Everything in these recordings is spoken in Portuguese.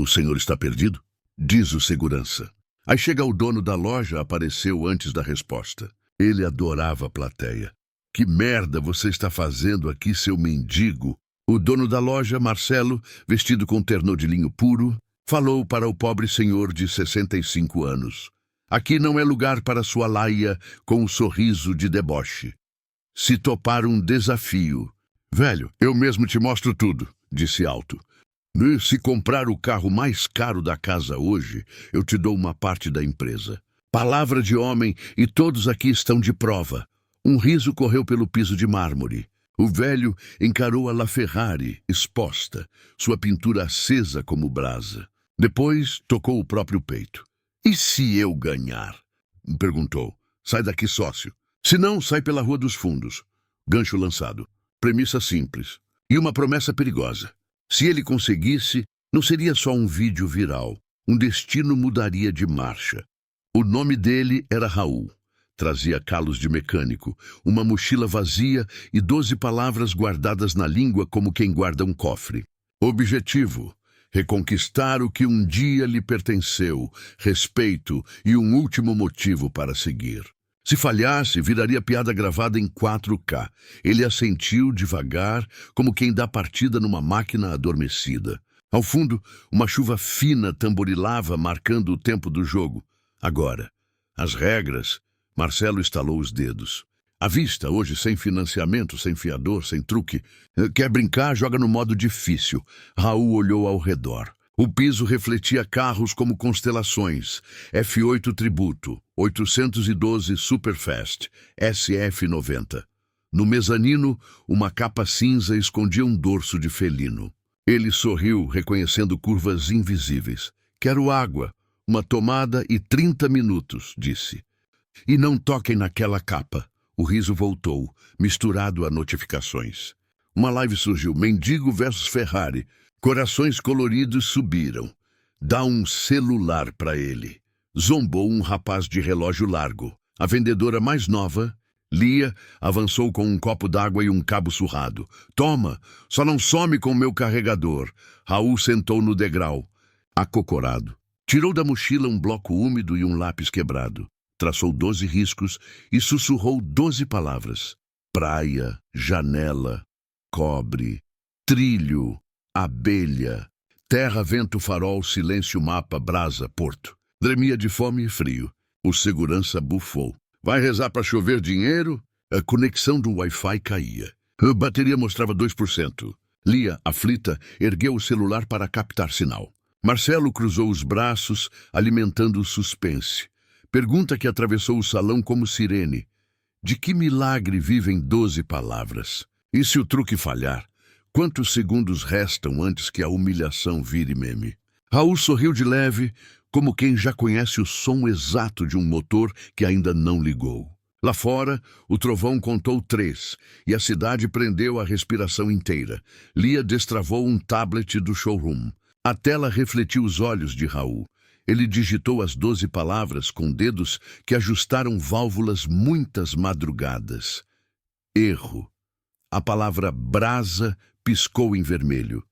O senhor está perdido? Diz o segurança. Aí chega o dono da loja, apareceu antes da resposta. Ele adorava a plateia. Que merda você está fazendo aqui, seu mendigo? O dono da loja, Marcelo, vestido com terno de linho puro, falou para o pobre senhor de 65 anos. Aqui não é lugar para sua laia com um sorriso de deboche. Se topar um desafio... Velho, eu mesmo te mostro tudo, disse alto. Se comprar o carro mais caro da casa hoje, eu te dou uma parte da empresa. Palavra de homem, e todos aqui estão de prova. Um riso correu pelo piso de mármore. O velho encarou a LaFerrari, exposta, sua pintura acesa como brasa. Depois tocou o próprio peito. E se eu ganhar? Perguntou. Sai daqui, sócio. Se não, sai pela Rua dos Fundos. Gancho lançado. Premissa simples. E uma promessa perigosa. Se ele conseguisse, não seria só um vídeo viral. Um destino mudaria de marcha. O nome dele era Raul. Trazia calos de mecânico, uma mochila vazia e 12 palavras guardadas na língua como quem guarda um cofre. Objetivo: reconquistar o que um dia lhe pertenceu, respeito e um último motivo para seguir. Se falhasse, viraria piada gravada em 4K. Ele assentiu devagar, como quem dá partida numa máquina adormecida. Ao fundo, uma chuva fina tamborilava, marcando o tempo do jogo. Agora, as regras... Marcelo estalou os dedos. À vista, hoje, sem financiamento, sem fiador, sem truque. Quer brincar, joga no modo difícil. Raul olhou ao redor. O piso refletia carros como constelações. F8 Tributo, 812 Superfast, SF90. No mezanino, uma capa cinza escondia um dorso de felino. Ele sorriu, reconhecendo curvas invisíveis. Quero água, uma tomada e 30 minutos, disse. E não toquem naquela capa. O riso voltou, misturado a notificações. Uma live surgiu, Mendigo versus Ferrari. Corações coloridos subiram. Dá um celular para ele. Zombou um rapaz de relógio largo. A vendedora mais nova, Lia, avançou com um copo d'água e um cabo surrado. Toma, só não some com o meu carregador. Raul sentou no degrau, acocorado. Tirou da mochila um bloco úmido e um lápis quebrado. Traçou 12 riscos e sussurrou 12 palavras. Praia, janela, cobre, trilho, abelha, terra, vento, farol, silêncio, mapa, brasa, porto. Tremia de fome e frio. O segurança bufou. Vai rezar para chover dinheiro? A conexão do Wi-Fi caía. A bateria mostrava 2%. Lia, aflita, ergueu o celular para captar sinal. Marcelo cruzou os braços, alimentando o suspense. Pergunta que atravessou o salão como sirene. De que milagre vivem 12 palavras? E se o truque falhar? Quantos segundos restam antes que a humilhação vire meme? Raul sorriu de leve, como quem já conhece o som exato de um motor que ainda não ligou. Lá fora, o trovão contou 3, e a cidade prendeu a respiração inteira. Lia destravou um tablet do showroom. A tela refletiu os olhos de Raul. Ele digitou as 12 palavras com dedos que ajustaram válvulas muitas madrugadas. Erro. A palavra brasa piscou em vermelho.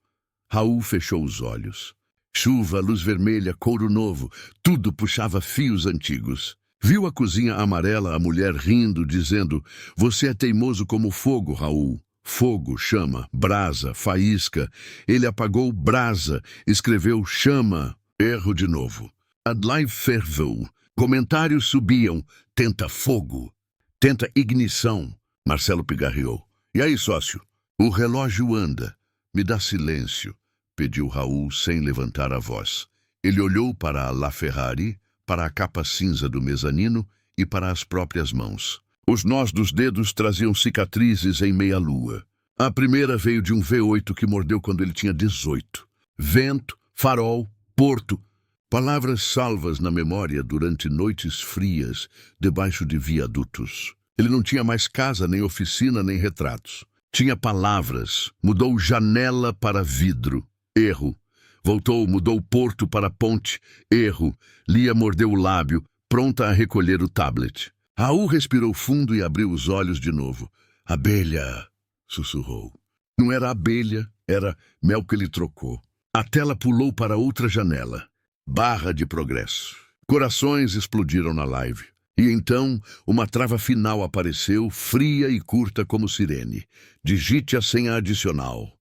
Raul fechou os olhos. Chuva, luz vermelha, couro novo, tudo puxava fios antigos. Viu a cozinha amarela, a mulher rindo, dizendo: Você é teimoso como fogo, Raul. Fogo, chama, brasa, faísca. Ele apagou brasa, escreveu chama. Erro de novo. A live ferveu. Comentários subiam. Tenta fogo. Tenta ignição. Marcelo pigarreou. E aí, sócio? O relógio anda. Me dá silêncio, pediu Raul sem levantar a voz. Ele olhou para a LaFerrari, para a capa cinza do mezanino e para as próprias mãos. Os nós dos dedos traziam cicatrizes em meia-lua. A primeira veio de um V8 que mordeu quando ele tinha 18. Vento, farol, porto. Palavras salvas na memória durante noites frias, debaixo de viadutos. Ele não tinha mais casa, nem oficina, nem retratos. Tinha palavras. Mudou janela para vidro. Erro. Voltou, mudou porto para ponte. Erro. Lia mordeu o lábio, pronta a recolher o tablet. Raul respirou fundo e abriu os olhos de novo. Abelha, sussurrou. Não era abelha, era mel que ele trocou. A tela pulou para outra janela. Barra de progresso. Corações explodiram na live. E então, uma trava final apareceu, fria e curta como sirene. Digite a senha adicional.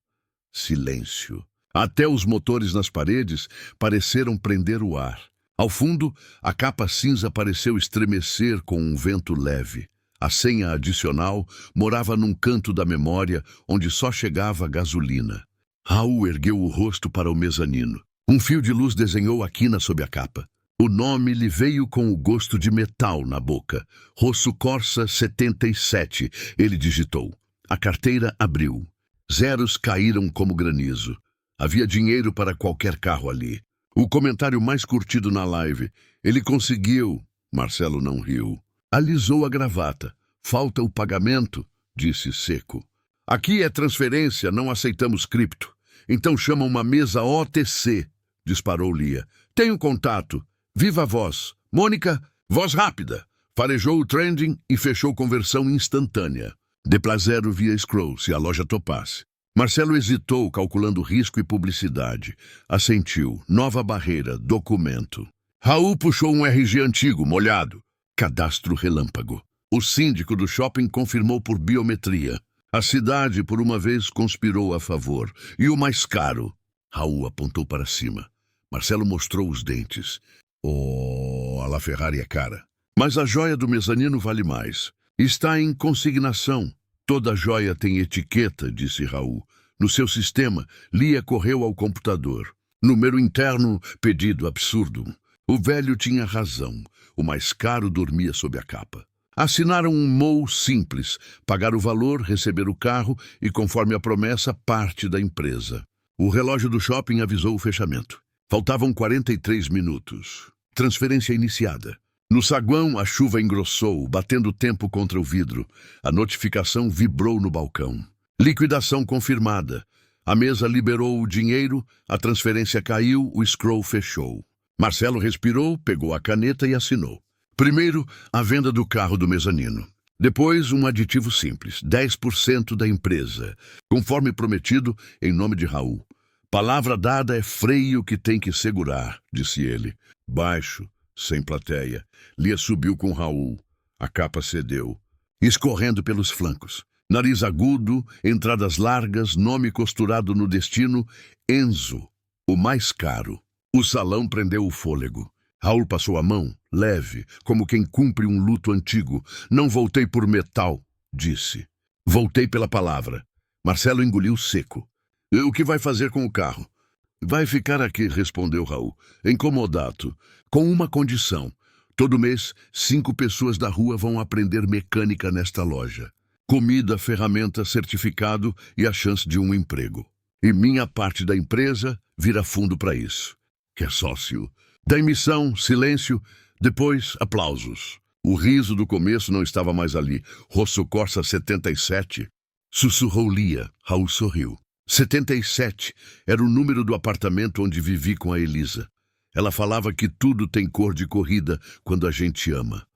Silêncio. Até os motores nas paredes pareceram prender o ar. Ao fundo, a capa cinza pareceu estremecer com um vento leve. A senha adicional morava num canto da memória onde só chegava gasolina. Raul ergueu o rosto para o mezanino. Um fio de luz desenhou a quina sob a capa. O nome lhe veio com o gosto de metal na boca. Rosso Corsa 77, ele digitou. A carteira abriu. Zeros caíram como granizo. Havia dinheiro para qualquer carro ali. O comentário mais curtido na live. Ele conseguiu. Marcelo não riu. Alisou a gravata. Falta o pagamento, disse seco. Aqui é transferência, não aceitamos cripto. Então chama uma mesa OTC, disparou Lia. Tem um contato. Viva a voz. Mônica, voz rápida. Farejou o trending e fechou conversão instantânea. Deplazero via Scroll, se a loja topasse. Marcelo hesitou, calculando risco e publicidade. Assentiu. Nova barreira, documento. Raul puxou um RG antigo, molhado. Cadastro relâmpago. O síndico do shopping confirmou por biometria. A cidade, por uma vez, conspirou a favor. E o mais caro? Raul apontou para cima. Marcelo mostrou os dentes. Oh, a La Ferrari é cara. Mas a joia do mezanino vale mais. Está em consignação. Toda joia tem etiqueta, disse Raul. No seu sistema, Lia correu ao computador. Número interno, pedido absurdo. O velho tinha razão. O mais caro dormia sob a capa. Assinaram um MOU simples, pagar o valor, receber o carro e, conforme a promessa, parte da empresa. O relógio do shopping avisou o fechamento. Faltavam 43 minutos. Transferência iniciada. No saguão, a chuva engrossou, batendo o tempo contra o vidro. A notificação vibrou no balcão. Liquidação confirmada. A mesa liberou o dinheiro, a transferência caiu, o scroll fechou. Marcelo respirou, pegou a caneta e assinou. Primeiro, a venda do carro do mezanino. Depois, um aditivo simples, 10% da empresa, conforme prometido, em nome de Raul. Palavra dada é freio que tem que segurar, disse ele. Baixo, sem plateia. Lia subiu com Raul. A capa cedeu, escorrendo pelos flancos. Nariz agudo, entradas largas, nome costurado no destino, Enzo, o mais caro. O salão prendeu o fôlego. Raul passou a mão, leve, como quem cumpre um luto antigo. Não voltei por metal, disse. Voltei pela palavra. Marcelo engoliu seco. O que vai fazer com o carro? Vai ficar aqui, respondeu Raul. Incomodato, com uma condição. Todo mês, 5 pessoas da rua vão aprender mecânica nesta loja. Comida, ferramenta, certificado e a chance de um emprego. E minha parte da empresa vira fundo para isso. Quer sócio? Da emissão, silêncio, depois aplausos. O riso do começo não estava mais ali. Rosso Corsa 77. Sussurrou Lia. Raul sorriu. 77 era o número do apartamento onde vivi com a Elisa. Ela falava que tudo tem cor de corrida quando a gente ama.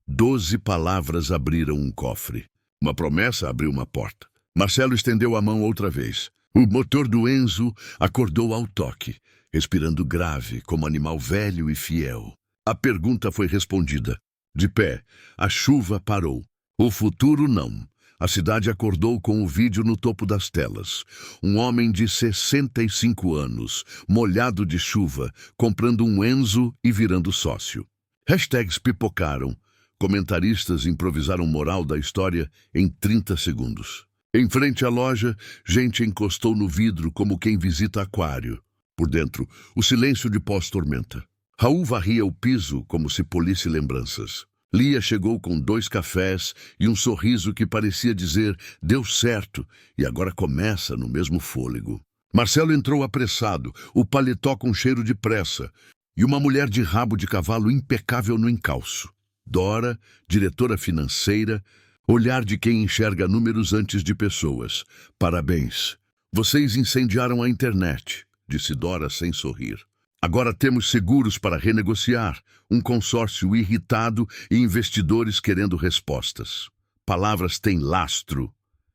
12 palavras abriram um cofre. Uma promessa abriu uma porta. Marcelo estendeu a mão outra vez. O motor do Enzo acordou ao toque, respirando grave, como animal velho e fiel. A pergunta foi respondida. De pé, a chuva parou. O futuro não. A cidade acordou com o vídeo no topo das telas. Um homem de 65 anos, molhado de chuva, comprando um Enzo e virando sócio. Hashtags pipocaram. Comentaristas improvisaram moral da história em 30 segundos. Em frente à loja, gente encostou no vidro como quem visita aquário. Por dentro, o silêncio de pós-tormenta. Raul varria o piso como se polisse lembranças. Lia chegou com 2 cafés e um sorriso que parecia dizer deu certo e agora começa no mesmo fôlego. Marcelo entrou apressado, o paletó com cheiro de pressa e uma mulher de rabo de cavalo impecável no encalço. Dora, diretora financeira, olhar de quem enxerga números antes de pessoas. Parabéns. Vocês incendiaram a internet, disse Dora sem sorrir. Agora temos seguros para renegociar, um consórcio irritado e investidores querendo respostas. Palavras têm lastro,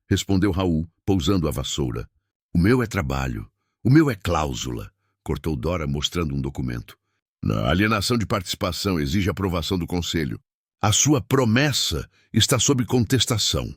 respondeu Raul, pousando a vassoura. O meu é trabalho, O meu é cláusula, cortou Dora mostrando um documento. A alienação de participação exige aprovação do conselho. A sua promessa está sob contestação.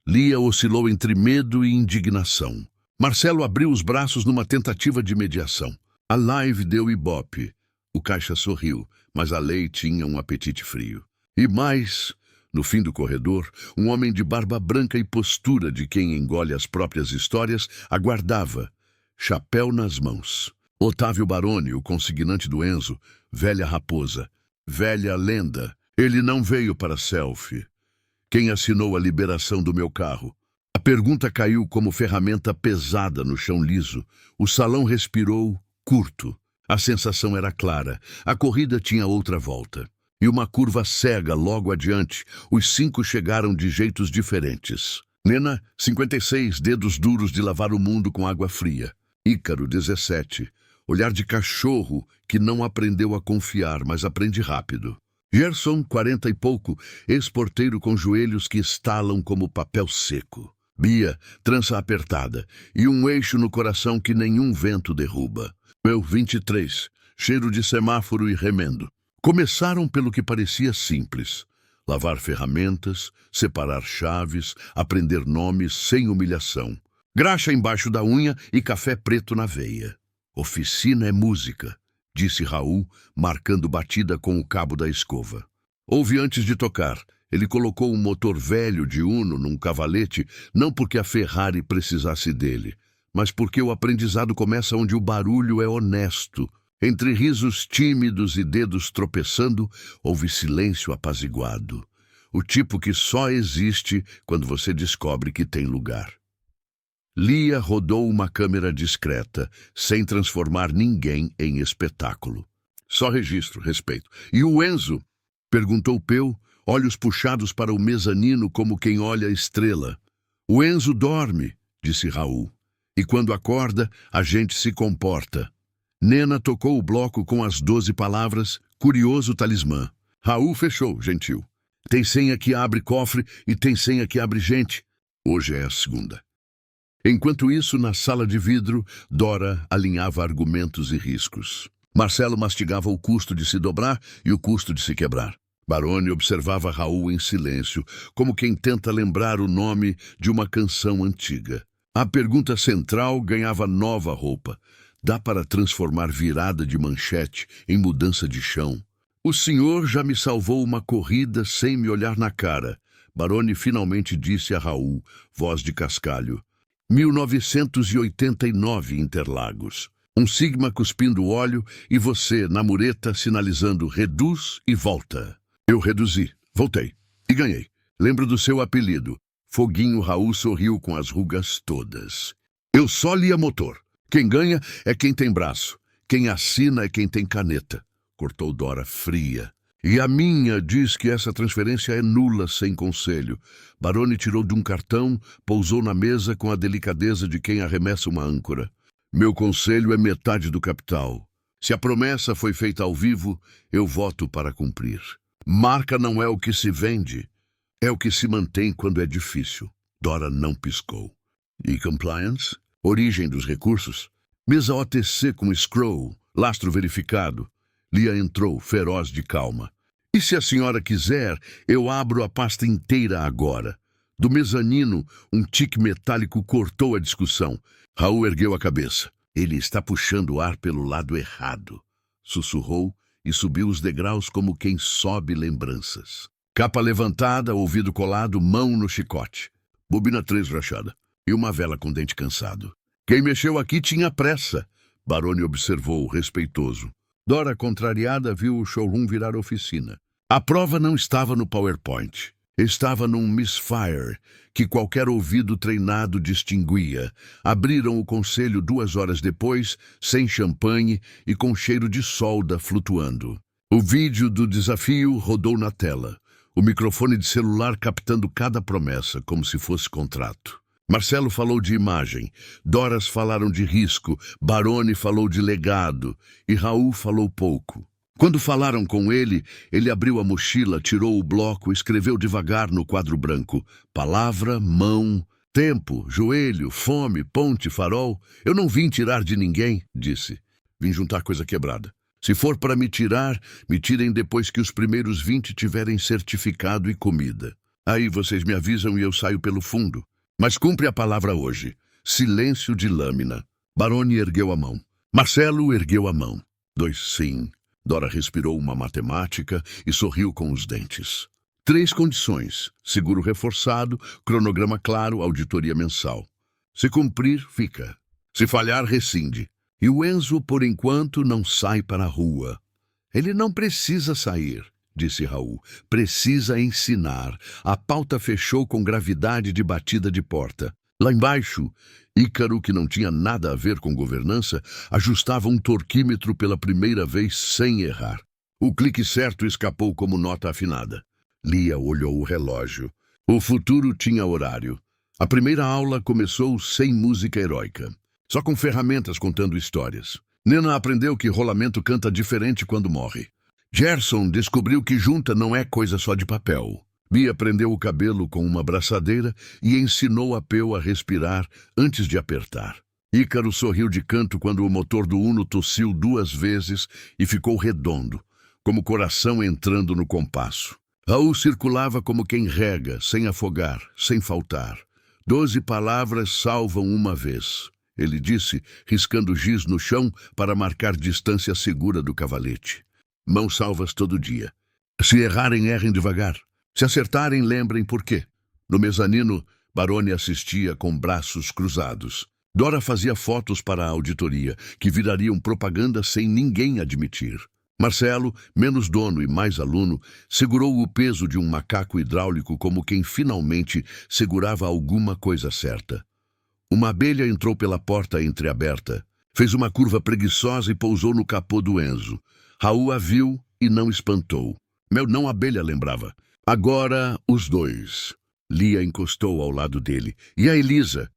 Lia oscilou entre medo e indignação. Marcelo abriu os braços numa tentativa de mediação. A live deu ibope. O caixa sorriu, mas a lei tinha um apetite frio. E mais, no fim do corredor, um homem de barba branca e postura de quem engole as próprias histórias aguardava, chapéu nas mãos. Otávio Baroni, o consignante do Enzo, velha raposa, velha lenda. Ele não veio para selfie. Quem assinou a liberação do meu carro? A pergunta caiu como ferramenta pesada no chão liso. O salão respirou curto. A sensação era clara. A corrida tinha outra volta. E uma curva cega logo adiante. Os 5 chegaram de jeitos diferentes. Nena, 56, dedos duros de lavar o mundo com água fria. Ícaro, 17. Olhar de cachorro que não aprendeu a confiar, mas aprende rápido. Gerson, 40 e pouco, ex-porteiro com joelhos que estalam como papel seco. Bia, trança apertada, e um eixo no coração que nenhum vento derruba. Eu, 23, cheiro de semáforo e remendo. Começaram pelo que parecia simples. Lavar ferramentas, separar chaves, aprender nomes sem humilhação. Graxa embaixo da unha e café preto na veia. Oficina é música, disse Raul, marcando batida com o cabo da escova. Ouve antes de tocar. Ele colocou um motor velho de Uno num cavalete, não porque a Ferrari precisasse dele, mas porque o aprendizado começa onde o barulho é honesto. Entre risos tímidos e dedos tropeçando, houve silêncio apaziguado. O tipo que só existe quando você descobre que tem lugar. Lia rodou uma câmera discreta, sem transformar ninguém em espetáculo. Só registro, respeito. E o Enzo? Perguntou Peu, olhos puxados para o mezanino como quem olha a estrela. O Enzo dorme, disse Raul. E quando acorda, a gente se comporta. Nena tocou o bloco com as 12 palavras, curioso talismã. Raul fechou, gentil. Tem senha que abre cofre e tem senha que abre gente. Hoje é a segunda. Enquanto isso, na sala de vidro, Dora alinhava argumentos e riscos. Marcelo mastigava o custo de se dobrar e o custo de se quebrar. Baroni observava Raul em silêncio, como quem tenta lembrar o nome de uma canção antiga. A pergunta central ganhava nova roupa. Dá para transformar virada de manchete em mudança de chão. O senhor já me salvou uma corrida sem me olhar na cara. Baroni finalmente disse a Raul, voz de cascalho. 1989, Interlagos. Um sigma cuspindo óleo e você, na mureta, sinalizando reduz e volta. Eu reduzi, voltei e ganhei. Lembro do seu apelido. Foguinho Raul sorriu com as rugas todas. Eu só li a motor. Quem ganha é quem tem braço. Quem assina é quem tem caneta. Cortou Dora fria. E a minha diz que essa transferência é nula sem conselho. Baroni tirou de um cartão, pousou na mesa com a delicadeza de quem arremessa uma âncora. Meu conselho é metade do capital. Se a promessa foi feita ao vivo, eu voto para cumprir. Marca não é o que se vende, é o que se mantém quando é difícil. Dora não piscou. E compliance? Origem dos recursos? Mesa OTC com scroll, lastro verificado. Lia entrou, feroz de calma. E se a senhora quiser, eu abro a pasta inteira agora. Do mezanino, um tique metálico cortou a discussão. Raul ergueu a cabeça. Ele está puxando o ar pelo lado errado. Sussurrou e subiu os degraus como quem sobe lembranças. Capa levantada, ouvido colado, mão no chicote. Bobina 3 rachada. E uma vela com dente cansado. Quem mexeu aqui tinha pressa. Baroni observou, respeitoso. Dora, contrariada, viu o showroom virar oficina. A prova não estava no PowerPoint. Estava num misfire que qualquer ouvido treinado distinguia. Abriram o conselho 2 horas depois, sem champanhe e com cheiro de solda flutuando. O vídeo do desafio rodou na tela. O microfone de celular captando cada promessa, como se fosse contrato. Marcelo falou de imagem, Doras falaram de risco, Baroni falou de legado e Raul falou pouco. Quando falaram com ele, ele abriu a mochila, tirou o bloco e escreveu devagar no quadro branco. Palavra, mão, Tempo, joelho, fome, ponte, farol. Eu não vim tirar de ninguém, disse. Vim juntar coisa quebrada. Se for para me tirar, me tirem depois que os primeiros 20 tiverem certificado e comida. Aí vocês me avisam e eu saio pelo fundo. Mas cumpre a palavra hoje. Silêncio de lâmina. Baroni ergueu a mão. Marcelo ergueu a mão. 2 sim. Dora respirou uma matemática e sorriu com os dentes. 3 condições. Seguro reforçado, cronograma claro, auditoria mensal. Se cumprir, fica. Se falhar, rescinde. E o Enzo, por enquanto, não sai para a rua. Ele não precisa sair, disse Raul. Precisa ensinar. A pauta fechou com gravidade de batida de porta. Lá embaixo, Ícaro, que não tinha nada a ver com governança, ajustava um torquímetro pela primeira vez sem errar. O clique certo escapou como nota afinada. Lia olhou o relógio. O futuro tinha horário. A primeira aula começou sem música heróica. Só com ferramentas contando histórias. Nena aprendeu que rolamento canta diferente quando morre. Gerson descobriu que junta não é coisa só de papel. Bia prendeu o cabelo com uma braçadeira e ensinou a Peu a respirar antes de apertar. Ícaro sorriu de canto quando o motor do Uno tossiu 2 vezes e ficou redondo, como coração entrando no compasso. Raul circulava como quem rega, sem afogar, sem faltar. 12 palavras salvam uma vez. Ele disse, riscando giz no chão para marcar distância segura do cavalete. Mãos salvas todo dia. Se errarem, errem devagar. Se acertarem, lembrem por quê. No mezanino, Baroni assistia com braços cruzados. Dora fazia fotos para a auditoria, que virariam propaganda sem ninguém admitir. Marcelo, menos dono e mais aluno, segurou o peso de um macaco hidráulico como quem finalmente segurava alguma coisa certa. Uma abelha entrou pela porta entreaberta, fez uma curva preguiçosa e pousou no capô do Enzo. Raul a viu e não espantou. Não abelha, lembrava. Agora, os 2. Lia encostou ao lado dele. E a Elisa?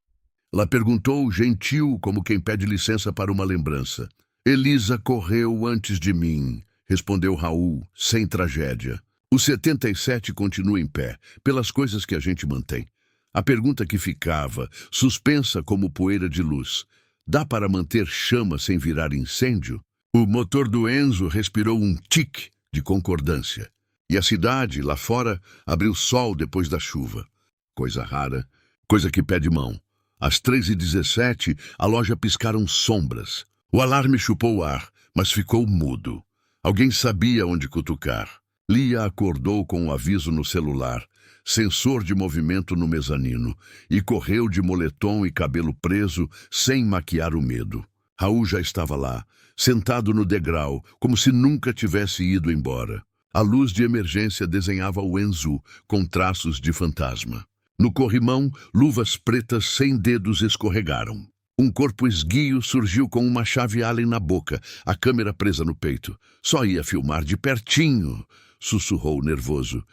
Ela perguntou, gentil, como quem pede licença para uma lembrança. Elisa correu antes de mim, respondeu Raul, sem tragédia. O 77 continua em pé, pelas coisas que a gente mantém. A pergunta que ficava, suspensa como poeira de luz, dá para manter chama sem virar incêndio? O motor do Enzo respirou um tique de concordância. E a cidade, lá fora, abriu sol depois da chuva. Coisa rara, coisa que pede mão. Às 3h17, a loja piscaram sombras. O alarme chupou o ar, mas ficou mudo. Alguém sabia onde cutucar. Lia acordou com um aviso no celular. Sensor de movimento no mezanino, e correu de moletom e cabelo preso, sem maquiar o medo. Raul já estava lá, sentado no degrau, como se nunca tivesse ido embora. A luz de emergência desenhava o Enzo, com traços de fantasma. No corrimão, luvas pretas sem dedos escorregaram. Um corpo esguio surgiu com uma chave Allen na boca, a câmera presa no peito. Só ia filmar de pertinho, sussurrou nervoso.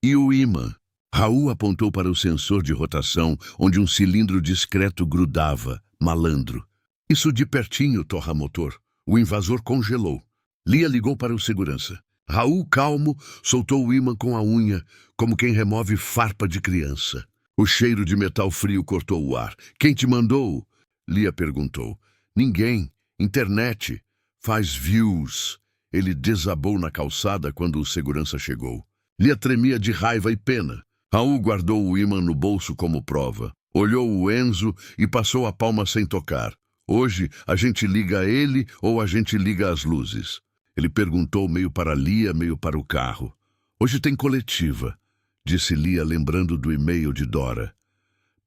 E o imã? Raul apontou para o sensor de rotação, onde um cilindro discreto grudava, malandro. Isso de pertinho, torra motor. O invasor congelou. Lia ligou para o segurança. Raul, calmo, soltou o imã com a unha, como quem remove farpa de criança. O cheiro de metal frio cortou o ar. Quem te mandou? Lia perguntou. Ninguém. Internet. Faz views. Ele desabou na calçada quando o segurança chegou. Lia tremia de raiva e pena. Raul guardou o ímã no bolso como prova. Olhou o Enzo e passou a palma sem tocar. Hoje, a gente liga a ele ou a gente liga as luzes? Ele perguntou meio para Lia, meio para o carro. Hoje tem coletiva, disse Lia lembrando do e-mail de Dora.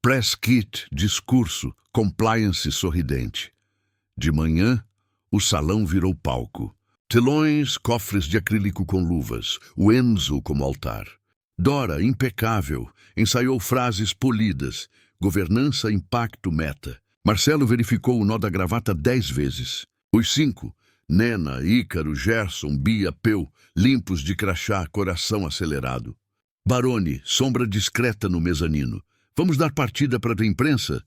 Press kit, discurso, compliance sorridente. De manhã, o salão virou palco. Telões, cofres de acrílico com luvas, o Enzo como altar. Dora, impecável, ensaiou frases polidas, governança, impacto, meta. Marcelo verificou o nó da gravata 10 vezes. Os 5, Nena, Ícaro, Gerson, Bia, Peu, limpos de crachá, coração acelerado. Baroni, sombra discreta no mezanino. Vamos dar partida para a imprensa?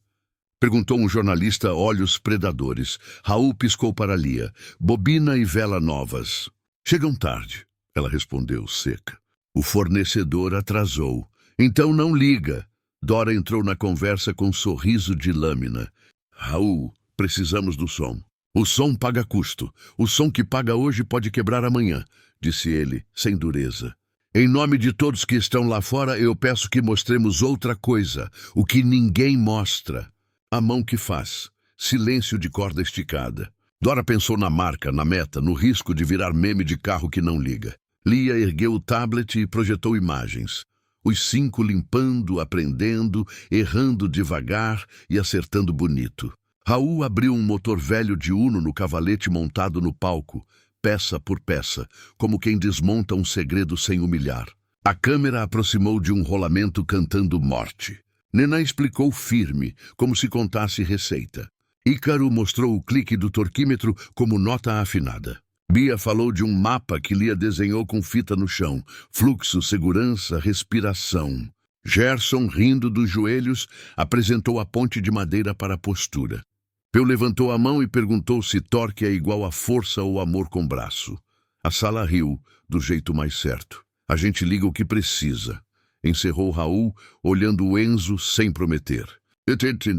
Perguntou um jornalista, olhos predadores. Raul piscou para Lia. Bobina e vela novas. Chegam tarde, ela respondeu seca. O fornecedor atrasou. Então não liga. Dora entrou na conversa com um sorriso de lâmina. Raul, precisamos do som. O som paga custo. O som que paga hoje pode quebrar amanhã, disse ele, sem dureza. Em nome de todos que estão lá fora, eu peço que mostremos outra coisa, o que ninguém mostra. A mão que faz. Silêncio de corda esticada. Dora pensou na marca, na meta, no risco de virar meme de carro que não liga. Lia ergueu o tablet e projetou imagens. Os 5 limpando, aprendendo, errando devagar e acertando bonito. Raul abriu um motor velho de Uno no cavalete montado no palco, peça por peça, como quem desmonta um segredo sem humilhar. A câmera aproximou de um rolamento cantando morte. Nená explicou firme, como se contasse receita. Ícaro mostrou o clique do torquímetro como nota afinada. Bia falou de um mapa que Lia desenhou com fita no chão. Fluxo, segurança, respiração. Gerson, rindo dos joelhos, apresentou a ponte de madeira para a postura. Peu levantou a mão e perguntou se torque é igual a força ou amor com braço. A sala riu, do jeito mais certo. A gente liga o que precisa. Encerrou Raul, olhando o Enzo sem prometer.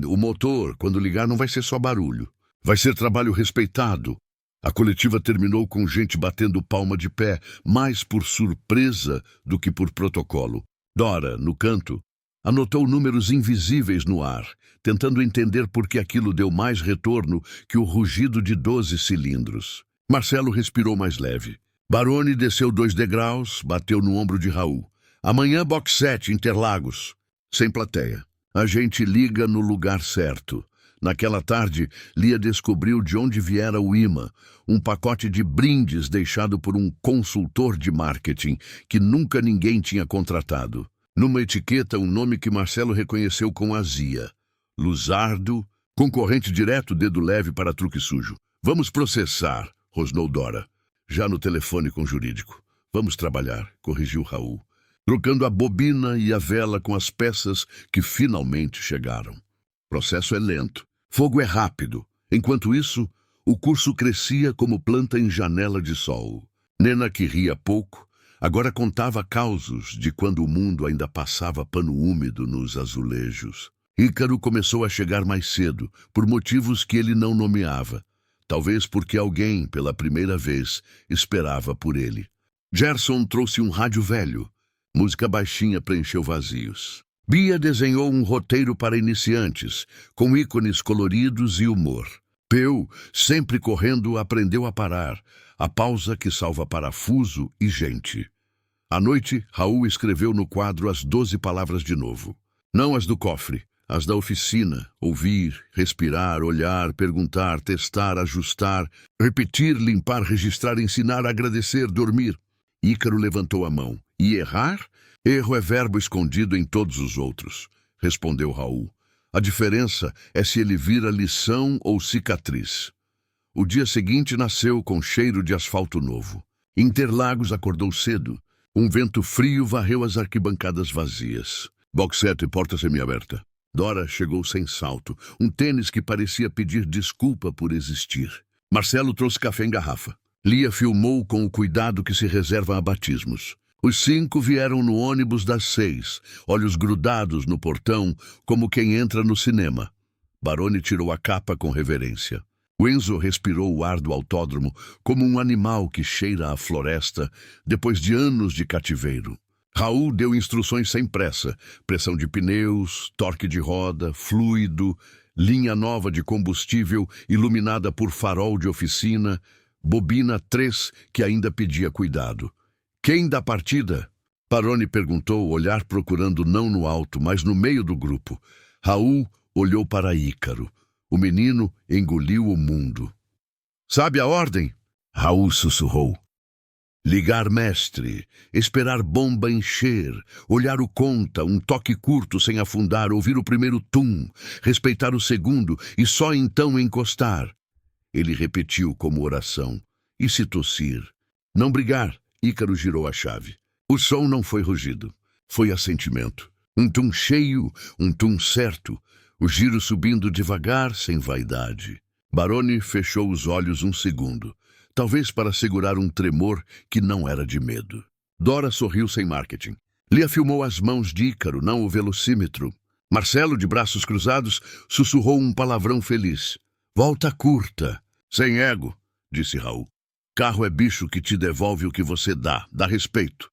O motor, quando ligar, não vai ser só barulho. Vai ser trabalho respeitado. A coletiva terminou com gente batendo palma de pé, mais por surpresa do que por protocolo. Dora, no canto, anotou números invisíveis no ar, tentando entender por que aquilo deu mais retorno que o rugido de 12 cilindros. Marcelo respirou mais leve. Baroni desceu 2 degraus, bateu no ombro de Raul. Amanhã, box 7, Interlagos. Sem plateia. A gente liga no lugar certo. Naquela tarde, Lia descobriu de onde viera o imã, um pacote de brindes deixado por um consultor de marketing que nunca ninguém tinha contratado. Numa etiqueta, um nome que Marcelo reconheceu com azia. Luzardo, concorrente direto, dedo leve para truque sujo. Vamos processar, rosnou Dora. Já no telefone com o jurídico. Vamos trabalhar, corrigiu Raul, trocando a bobina e a vela com as peças que finalmente chegaram. O processo é lento. Fogo é rápido. Enquanto isso, o curso crescia como planta em janela de sol. Nena, que ria pouco, agora contava causos de quando o mundo ainda passava pano úmido nos azulejos. Ícaro começou a chegar mais cedo, por motivos que ele não nomeava. Talvez porque alguém, pela primeira vez, esperava por ele. Gerson trouxe um rádio velho. Música baixinha preencheu vazios. Bia desenhou um roteiro para iniciantes, com ícones coloridos e humor. Peu, sempre correndo, aprendeu a parar, a pausa que salva parafuso e gente. À noite, Raul escreveu no quadro as 12 palavras de novo. Não as do cofre, as da oficina. Ouvir, respirar, olhar, perguntar, testar, ajustar, repetir, limpar, registrar, ensinar, agradecer, dormir. Ícaro levantou a mão. E errar? Erro é verbo escondido em todos os outros, respondeu Raul. A diferença é se ele vira lição ou cicatriz. O dia seguinte nasceu com cheiro de asfalto novo. Interlagos acordou cedo. Um vento frio varreu as arquibancadas vazias. Box 7, porta semiaberta. Dora chegou sem salto, um tênis que parecia pedir desculpa por existir. Marcelo trouxe café em garrafa. Lia filmou com o cuidado que se reserva a batismos. Os 5 vieram no ônibus das 6, olhos grudados no portão, como quem entra no cinema. Baroni tirou a capa com reverência. Enzo respirou o ar do autódromo como um animal que cheira a floresta depois de anos de cativeiro. Raul deu instruções sem pressa, pressão de pneus, torque de roda, fluido, linha nova de combustível iluminada por farol de oficina, bobina 3 que ainda pedia cuidado. Quem da partida? Baroni perguntou, olhar procurando não no alto, mas no meio do grupo. Raul olhou para Ícaro. O menino engoliu o mundo. Sabe a ordem? Raul sussurrou. Ligar mestre, esperar bomba encher, olhar o conta, um toque curto sem afundar, ouvir o primeiro tum, respeitar o segundo e só então encostar. Ele repetiu como oração. E se tossir? Não brigar. Ícaro girou a chave. O som não foi rugido. Foi assentimento. Um tum cheio, um tum certo. O giro subindo devagar, sem vaidade. Baroni fechou os olhos um segundo. Talvez para segurar um tremor que não era de medo. Dora sorriu sem marketing. Lia filmou as mãos de Ícaro, não o velocímetro. Marcelo, de braços cruzados, sussurrou um palavrão feliz. Volta curta. Sem ego, disse Raul. Carro é bicho que te devolve o que você dá. Dá respeito.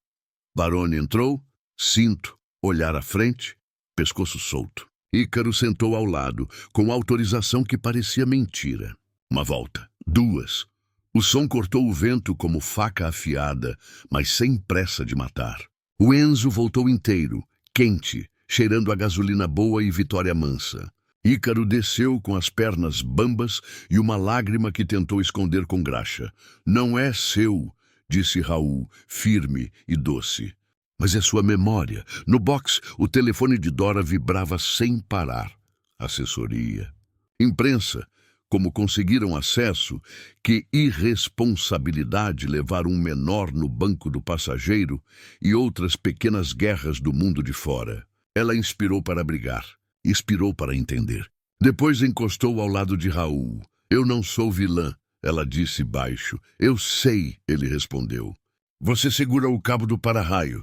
Baroni entrou, cinto, olhar à frente, pescoço solto. Ícaro sentou ao lado, com autorização que parecia mentira. Uma volta. Duas. O som cortou o vento como faca afiada, mas sem pressa de matar. O Enzo voltou inteiro, quente, cheirando a gasolina boa e vitória mansa. Ícaro desceu com as pernas bambas e uma lágrima que tentou esconder com graxa. Não é seu, disse Raul, firme e doce. Mas é sua memória. No box, o telefone de Dora vibrava sem parar. Assessoria. Imprensa. Como conseguiram acesso, que irresponsabilidade levar um menor no banco do passageiro e outras pequenas guerras do mundo de fora. Ela inspirou para brigar, expirou para entender. Depois encostou ao lado de Raul. Eu não sou vilã, ela disse baixo. Eu sei, ele respondeu. Você segura o cabo do para-raio.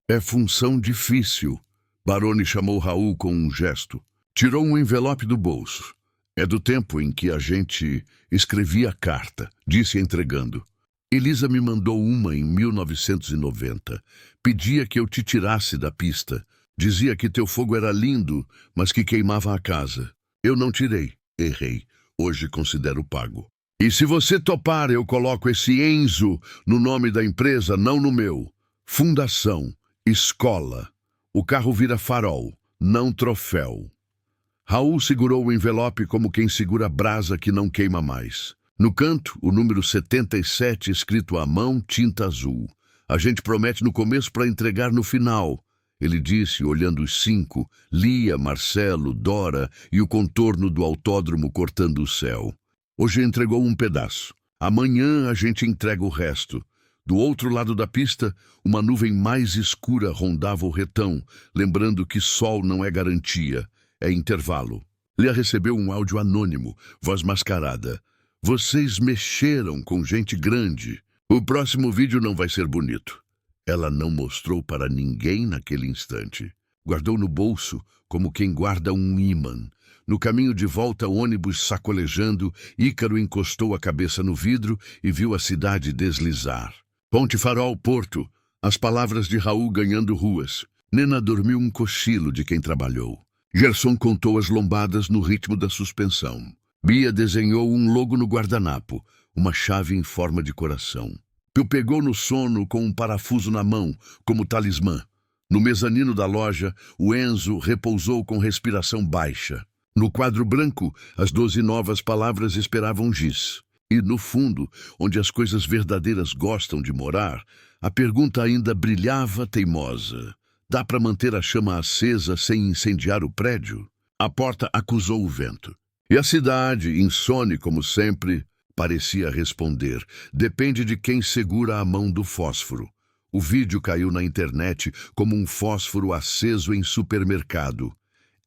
É função difícil. Baroni chamou Raul com um gesto. Tirou um envelope do bolso. É do tempo em que a gente escrevia carta, disse entregando. Elisa me mandou uma em 1990. Pedia que eu te tirasse da pista. Dizia que teu fogo era lindo, mas que queimava a casa. Eu não tirei. Errei. Hoje considero pago. E se você topar, eu coloco esse Enzo no nome da empresa, não no meu. Fundação, escola. O carro vira farol, não troféu. Raul segurou o envelope como quem segura brasa que não queima mais. No canto, o número 77 escrito à mão, tinta azul. A gente promete no começo para entregar no final. Ele disse, olhando os 5, Lia, Marcelo, Dora e o contorno do autódromo cortando o céu. Hoje entregou um pedaço. Amanhã a gente entrega o resto. Do outro lado da pista, uma nuvem mais escura rondava o retão, lembrando que sol não é garantia. É intervalo. Lia recebeu um áudio anônimo, voz mascarada. Vocês mexeram com gente grande. O próximo vídeo não vai ser bonito. Ela não mostrou para ninguém naquele instante. Guardou no bolso, como quem guarda um ímã. No caminho de volta, ônibus sacolejando, Ícaro encostou a cabeça no vidro e viu a cidade deslizar. Ponte Farol, Porto. As palavras de Raul ganhando ruas. Nena dormiu um cochilo de quem trabalhou. Gerson contou as lombadas no ritmo da suspensão. Bia desenhou um logo no guardanapo, uma chave em forma de coração. Pio pegou no sono com um parafuso na mão, como talismã. No mezanino da loja, o Enzo repousou com respiração baixa. No quadro branco, as 12 novas palavras esperavam giz. E no fundo, onde as coisas verdadeiras gostam de morar, a pergunta ainda brilhava teimosa. Dá para manter a chama acesa sem incendiar o prédio? A porta acusou o vento. E a cidade, insone como sempre, parecia responder. Depende de quem segura a mão do fósforo. O vídeo caiu na internet como um fósforo aceso em supermercado.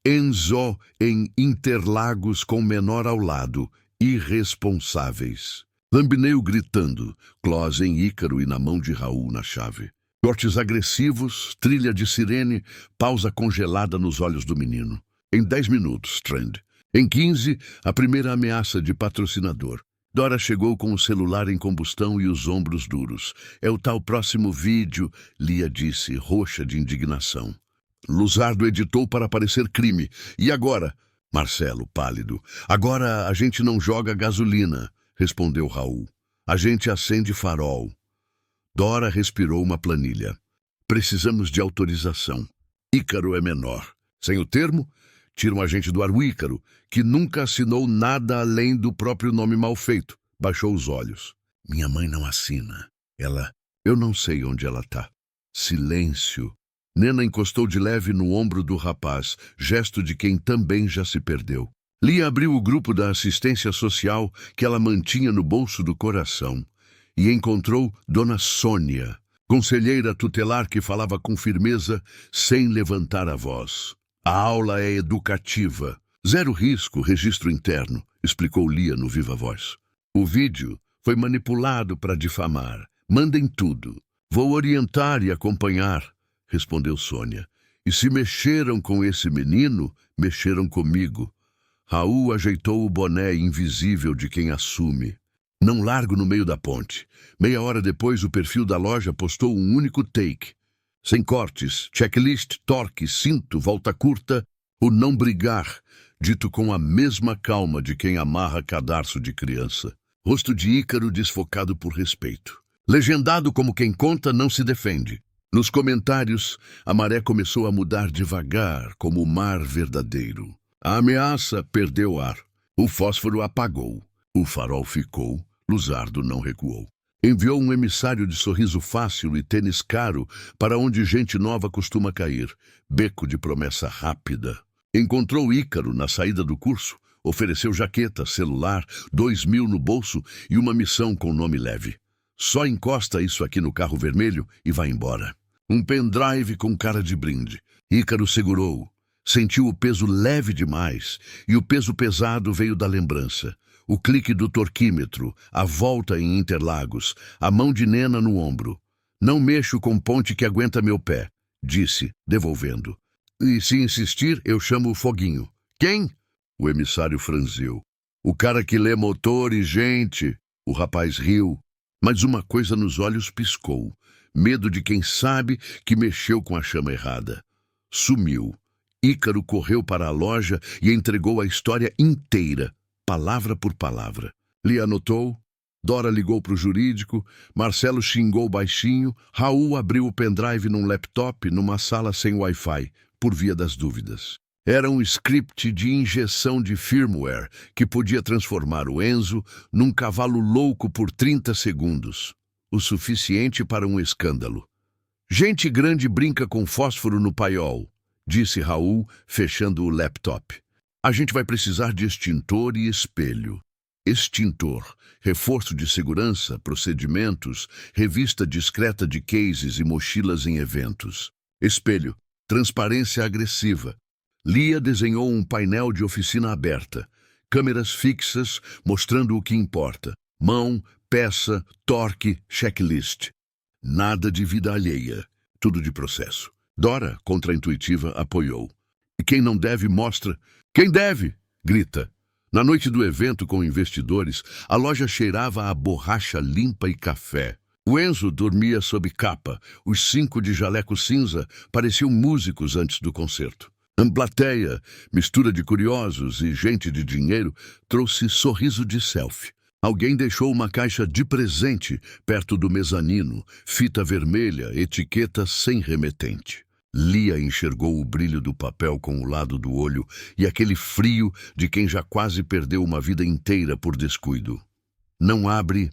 Enzo em Interlagos com menor ao lado. Irresponsáveis. Lambineio gritando. Close em Ícaro e na mão de Raul na chave. Cortes agressivos, trilha de sirene, pausa congelada nos olhos do menino. Em 10 minutos, Trend. Em 15, a primeira ameaça de patrocinador. Dora chegou com o celular em combustão e os ombros duros. É o tal próximo vídeo, Lia disse, roxa de indignação. Luzardo editou para parecer crime. E agora? Marcelo, pálido. Agora a gente não joga gasolina, respondeu Raul. A gente acende farol. Dora respirou uma planilha. Precisamos de autorização. Ícaro é menor. Sem o termo, tiram a gente do ar. O Ícaro, que nunca assinou nada além do próprio nome mal feito. Baixou os olhos. Minha mãe não assina. Eu não sei onde ela tá. Silêncio. Nena encostou de leve no ombro do rapaz, gesto de quem também já se perdeu. Lia abriu o grupo da assistência social que ela mantinha no bolso do coração. E encontrou Dona Sônia, conselheira tutelar que falava com firmeza, sem levantar a voz. A aula é educativa. 0 risco, registro interno, explicou Lia no viva voz. O vídeo foi manipulado para difamar. Mandem tudo. Vou orientar e acompanhar, respondeu Sônia. E se mexeram com esse menino, mexeram comigo. Raul ajeitou o boné invisível de quem assume. Não largo no meio da ponte. Meia hora depois, o perfil da loja postou um único take. Sem cortes, checklist, torque, cinto, volta curta, o não brigar, dito com a mesma calma de quem amarra cadarço de criança. Rosto de Ícaro desfocado por respeito. Legendado como quem conta não se defende. Nos comentários, a maré começou a mudar devagar, como o mar verdadeiro. A ameaça perdeu ar. O fósforo apagou. O farol ficou. Luzardo não recuou. Enviou um emissário de sorriso fácil e tênis caro para onde gente nova costuma cair. Beco de promessa rápida. Encontrou Ícaro na saída do curso. Ofereceu jaqueta, celular, 2.000 no bolso e uma missão com nome leve. Só encosta isso aqui no carro vermelho e vai embora. Um pendrive com cara de brinde. Ícaro segurou. Sentiu o peso leve demais e o peso pesado veio da lembrança. O clique do torquímetro, a volta em Interlagos, a mão de Nena no ombro. Não mexo com ponte que aguenta meu pé, disse, devolvendo. E se insistir, eu chamo o Foguinho. Quem? O emissário franziu. O cara que lê motor e gente. O rapaz riu. Mas uma coisa nos olhos piscou. Medo de quem sabe que mexeu com a chama errada. Sumiu. Ícaro correu para a loja e entregou a história inteira, palavra por palavra. Lia anotou, Dora ligou para o jurídico, Marcelo xingou baixinho, Raul abriu o pendrive num laptop numa sala sem Wi-Fi, por via das dúvidas. Era um script de injeção de firmware que podia transformar o Enzo num cavalo louco por 30 segundos. O suficiente para um escândalo. Gente grande brinca com fósforo no paiol, disse Raul, fechando o laptop. A gente vai precisar de extintor e espelho. Extintor, reforço de segurança, procedimentos, revista discreta de cases e mochilas em eventos. Espelho, transparência agressiva. Lia desenhou um painel de oficina aberta. Câmeras fixas mostrando o que importa. Mão, peça, torque, checklist. Nada de vida alheia. Tudo de processo. Dora, contraintuitiva, apoiou. E quem não deve, mostra. Quem deve? Grita. Na noite do evento com investidores, a loja cheirava a borracha limpa e café. O Enzo dormia sob capa. Os 5 de jaleco cinza pareciam músicos antes do concerto. A plateia, mistura de curiosos e gente de dinheiro, trouxe sorriso de selfie. Alguém deixou uma caixa de presente perto do mezanino, fita vermelha, etiqueta sem remetente. Lia enxergou o brilho do papel com o lado do olho e aquele frio de quem já quase perdeu uma vida inteira por descuido. Não abre.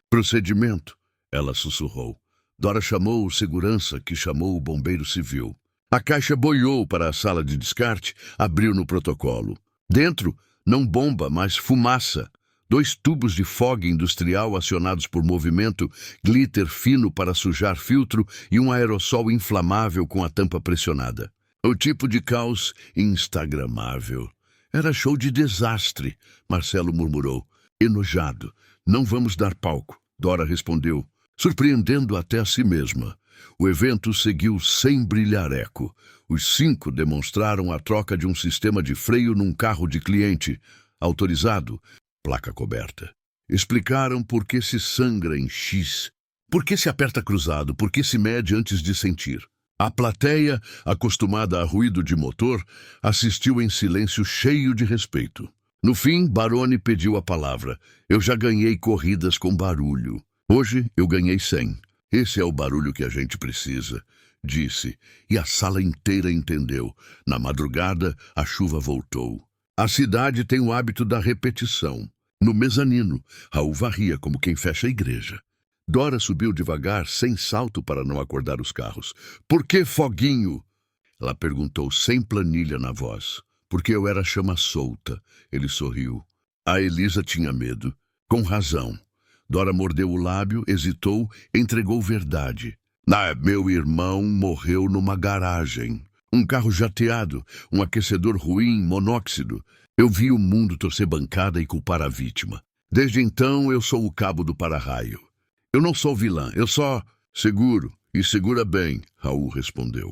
Procedimento, ela sussurrou. Dora chamou o segurança, que chamou o bombeiro civil. A caixa boiou para a sala de descarte, abriu no protocolo. Dentro, não bomba, mas fumaça. 2 tubos de fog industrial acionados por movimento, glitter fino para sujar filtro e um aerossol inflamável com a tampa pressionada. O tipo de caos instagramável. Era show de desastre, Marcelo murmurou. Enojado. Não vamos dar palco, Dora respondeu, surpreendendo até a si mesma. O evento seguiu sem brilhareco. Os 5 demonstraram a troca de um sistema de freio num carro de cliente, autorizado, placa coberta. Explicaram por que se sangra em X, por que se aperta cruzado, por que se mede antes de sentir. A plateia, acostumada a ruído de motor, assistiu em silêncio cheio de respeito. No fim, Baroni pediu a palavra. Eu já ganhei corridas com barulho. Hoje eu ganhei 100. Esse é o barulho que a gente precisa, disse, e a sala inteira entendeu. Na madrugada, a chuva voltou. A cidade tem o hábito da repetição. No mezanino, Raul varria como quem fecha a igreja. Dora subiu devagar, sem salto para não acordar os carros. Por que Foguinho? Ela perguntou sem planilha na voz. Porque eu era chama solta. Ele sorriu. A Elisa tinha medo. Com razão. Dora mordeu o lábio, hesitou, entregou verdade. Meu irmão morreu numa garagem. Um carro jateado, um aquecedor ruim, monóxido. Eu vi o mundo torcer bancada e culpar a vítima. Desde então, eu sou o cabo do para-raio. Eu não sou vilã, eu só... Seguro, e segura bem, Raul respondeu.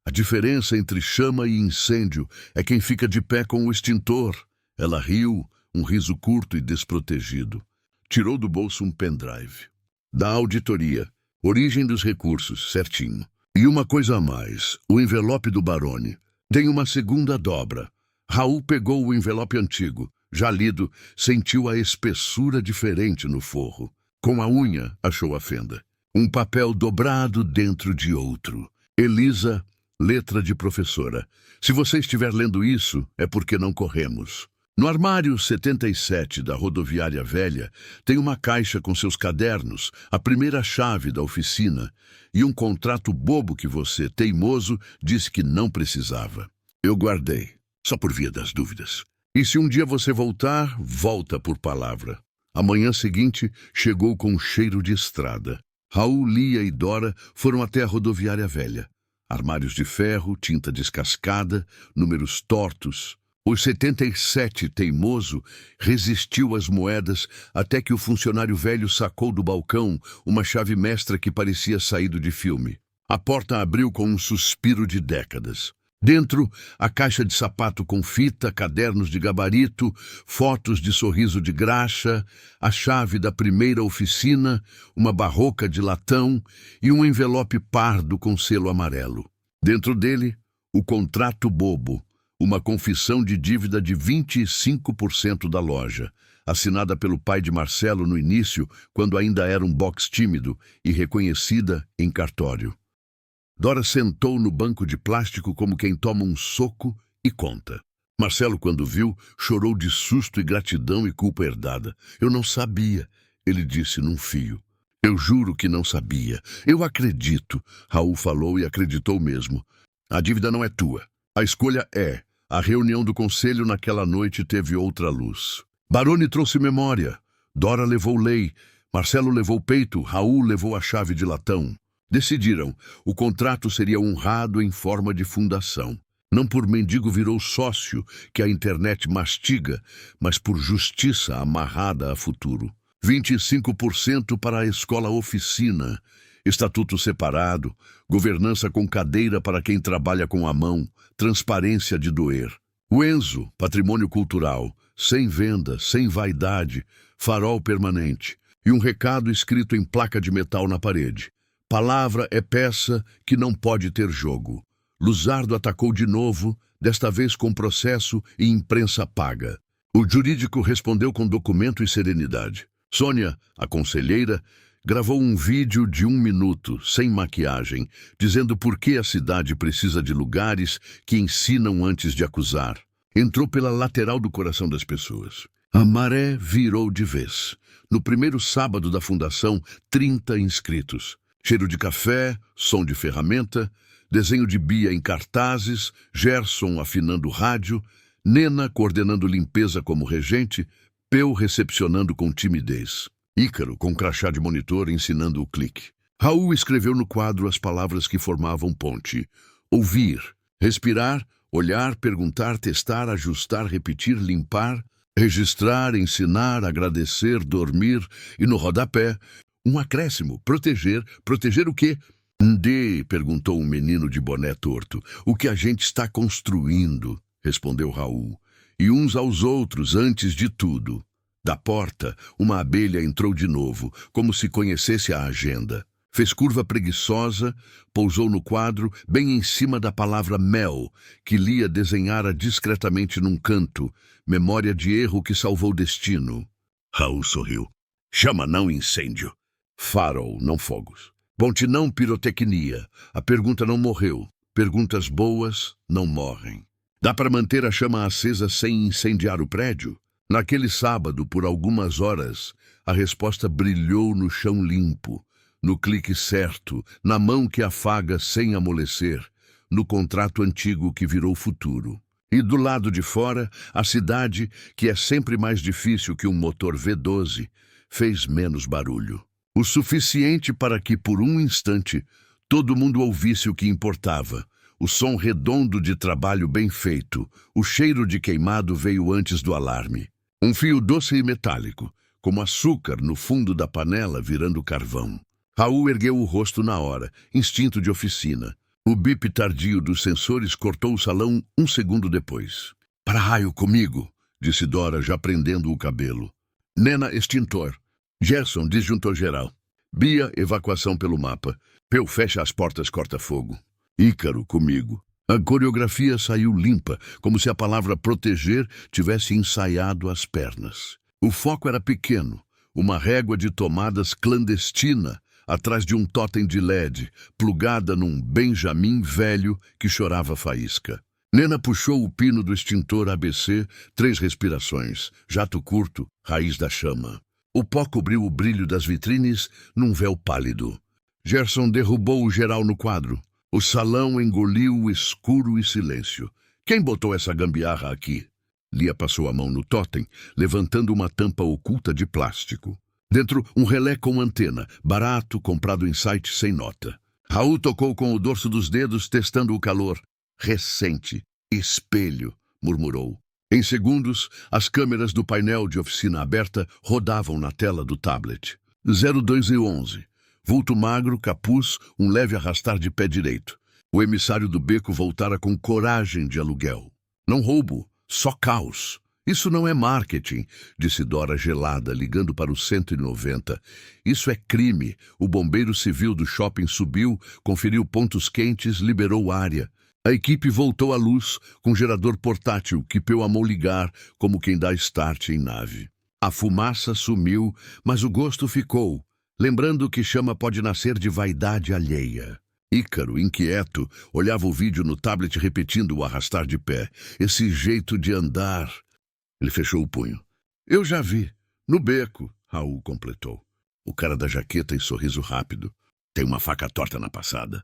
A diferença entre chama e incêndio é quem fica de pé com o extintor. Ela riu, um riso curto e desprotegido. Tirou do bolso um pendrive. Da auditoria. Origem dos recursos, certinho. E uma coisa a mais, o envelope do Barone. Tem uma segunda dobra. Raul pegou o envelope antigo. Já lido, sentiu a espessura diferente no forro. Com a unha, achou a fenda. Um papel dobrado dentro de outro. Elisa, letra de professora. Se você estiver lendo isso, é porque não corremos. No armário 77 da rodoviária velha, tem uma caixa com seus cadernos, a primeira chave da oficina e um contrato bobo que você, teimoso, disse que não precisava. Eu guardei, só por via das dúvidas. E se um dia você voltar, volta por palavra. A manhã seguinte, chegou com um cheiro de estrada. Raul, Lia e Dora foram até a rodoviária velha. Armários de ferro, tinta descascada, números tortos. O 77, teimoso, resistiu às moedas até que o funcionário velho sacou do balcão uma chave mestra que parecia saído de filme. A porta abriu com um suspiro de décadas. Dentro, a caixa de sapato com fita, cadernos de gabarito, fotos de sorriso de graxa, a chave da primeira oficina, uma barroca de latão e um envelope pardo com selo amarelo. Dentro dele, o contrato bobo, uma confissão de dívida de 25% da loja, assinada pelo pai de Marcelo no início, quando ainda era um box tímido e reconhecida em cartório. Dora sentou no banco de plástico como quem toma um soco e conta. Marcelo, quando viu, chorou de susto e gratidão e culpa herdada. Eu não sabia, ele disse num fio. Eu juro que não sabia. Eu acredito, Raul falou e acreditou mesmo. A dívida não é tua. A escolha é. A reunião do conselho naquela noite teve outra luz. Barone trouxe memória. Dora levou lei. Marcelo levou peito. Raul levou a chave de latão. Decidiram, o contrato seria honrado em forma de fundação. Não por mendigo virou sócio, que a internet mastiga, mas por justiça amarrada a futuro. 25% para a escola oficina, estatuto separado, governança com cadeira para quem trabalha com a mão, transparência de doer. O Enzo, patrimônio cultural, sem venda, sem vaidade, farol permanente e um recado escrito em placa de metal na parede. Palavra é peça que não pode ter jogo. Luzardo atacou de novo, desta vez com processo e imprensa paga. O jurídico respondeu com documento e serenidade. Sônia, a conselheira, gravou um vídeo de 1 minuto, sem maquiagem, dizendo por que a cidade precisa de lugares que ensinam antes de acusar. Entrou pela lateral do coração das pessoas. A maré virou de vez. No primeiro sábado da fundação, 30 inscritos. Cheiro de café, som de ferramenta, desenho de Bia em cartazes, Gerson afinando rádio, Nena coordenando limpeza como regente, Peu recepcionando com timidez, Ícaro com crachá de monitor ensinando o clique. Raul escreveu no quadro as palavras que formavam ponte. Ouvir, respirar, olhar, perguntar, testar, ajustar, repetir, limpar, registrar, ensinar, agradecer, dormir e no rodapé, um acréscimo, proteger. Proteger o quê? Ndê, perguntou um menino de boné torto. O que a gente está construindo, respondeu Raul. E uns aos outros, antes de tudo. Da porta, uma abelha entrou de novo, como se conhecesse a agenda. Fez curva preguiçosa, pousou no quadro, bem em cima da palavra mel, que Lia desenhara discretamente num canto, memória de erro que salvou destino. Raul sorriu. Chama não incêndio. Farol, não fogos. Ponte não pirotecnia. A pergunta não morreu. Perguntas boas não morrem. Dá para manter a chama acesa sem incendiar o prédio? Naquele sábado, por algumas horas, a resposta brilhou no chão limpo, no clique certo, na mão que afaga sem amolecer, no contrato antigo que virou futuro. E do lado de fora, a cidade, que é sempre mais difícil que um motor V12, fez menos barulho. O suficiente para que, por um instante, todo mundo ouvisse o que importava. O som redondo de trabalho bem feito, o cheiro de queimado veio antes do alarme. Um fio doce e metálico, como açúcar no fundo da panela virando carvão. Raul ergueu o rosto na hora, instinto de oficina. O bip tardio dos sensores cortou o salão um segundo depois. Para-raio comigo, disse Dora, já prendendo o cabelo. Nena, extintor. Gerson, disjuntor geral. Bia, evacuação pelo mapa. Peu, fecha as portas, corta-fogo. Ícaro, comigo. A coreografia saiu limpa, como se a palavra proteger tivesse ensaiado as pernas. O foco era pequeno, uma régua de tomadas clandestina, atrás de um totem de LED, plugada num Benjamin velho que chorava faísca. Nena puxou o pino do extintor ABC, 3 respirações, jato curto, raiz da chama. O pó cobriu o brilho das vitrines num véu pálido. Gerson derrubou o geral no quadro. O salão engoliu o escuro e silêncio. Quem botou essa gambiarra aqui? Lia passou a mão no totem, levantando uma tampa oculta de plástico. Dentro, um relé com antena, barato, comprado em site sem nota. Raul tocou com o dorso dos dedos, testando o calor. Recente. Espelho, murmurou. Em segundos, as câmeras do painel de oficina aberta rodavam na tela do tablet. 02 e 11. Vulto magro, capuz, um leve arrastar de pé direito. O emissário do beco voltara com coragem de aluguel. Não roubo, só caos. Isso não é marketing, disse Dora gelada, ligando para o 190. Isso é crime. O bombeiro civil do shopping subiu, conferiu pontos quentes, liberou área. A equipe voltou à luz, com gerador portátil que Peu amou ligar, como quem dá start em nave. A fumaça sumiu, mas o gosto ficou, lembrando que chama pode nascer de vaidade alheia. Ícaro, inquieto, olhava o vídeo no tablet repetindo o arrastar de pé. Esse jeito de andar... Ele fechou o punho. Eu já vi. No beco, Raul completou. O cara da jaqueta e sorriso rápido. Tem uma faca torta na passada.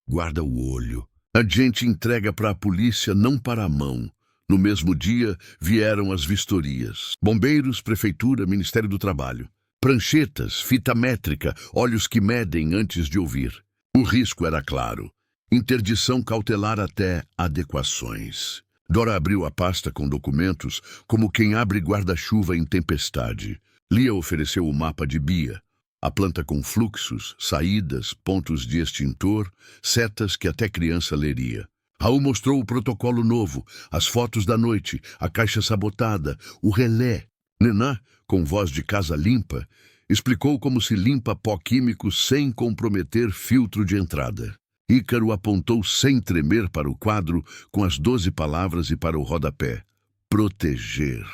Guarda o olho. A gente entrega para a polícia, não para a mão. No mesmo dia, vieram as vistorias. Bombeiros, prefeitura, Ministério do Trabalho. Pranchetas, fita métrica, olhos que medem antes de ouvir. O risco era claro. Interdição cautelar até adequações. Dora abriu a pasta com documentos, como quem abre guarda-chuva em tempestade. Lia ofereceu o mapa de Bia. A planta com fluxos, saídas, pontos de extintor, setas que até criança leria. Raul mostrou o protocolo novo, as fotos da noite, a caixa sabotada, o relé. Nená, com voz de casa limpa, explicou como se limpa pó químico sem comprometer filtro de entrada. Ícaro apontou sem tremer para o quadro com as 12 palavras e para o rodapé. Proteger.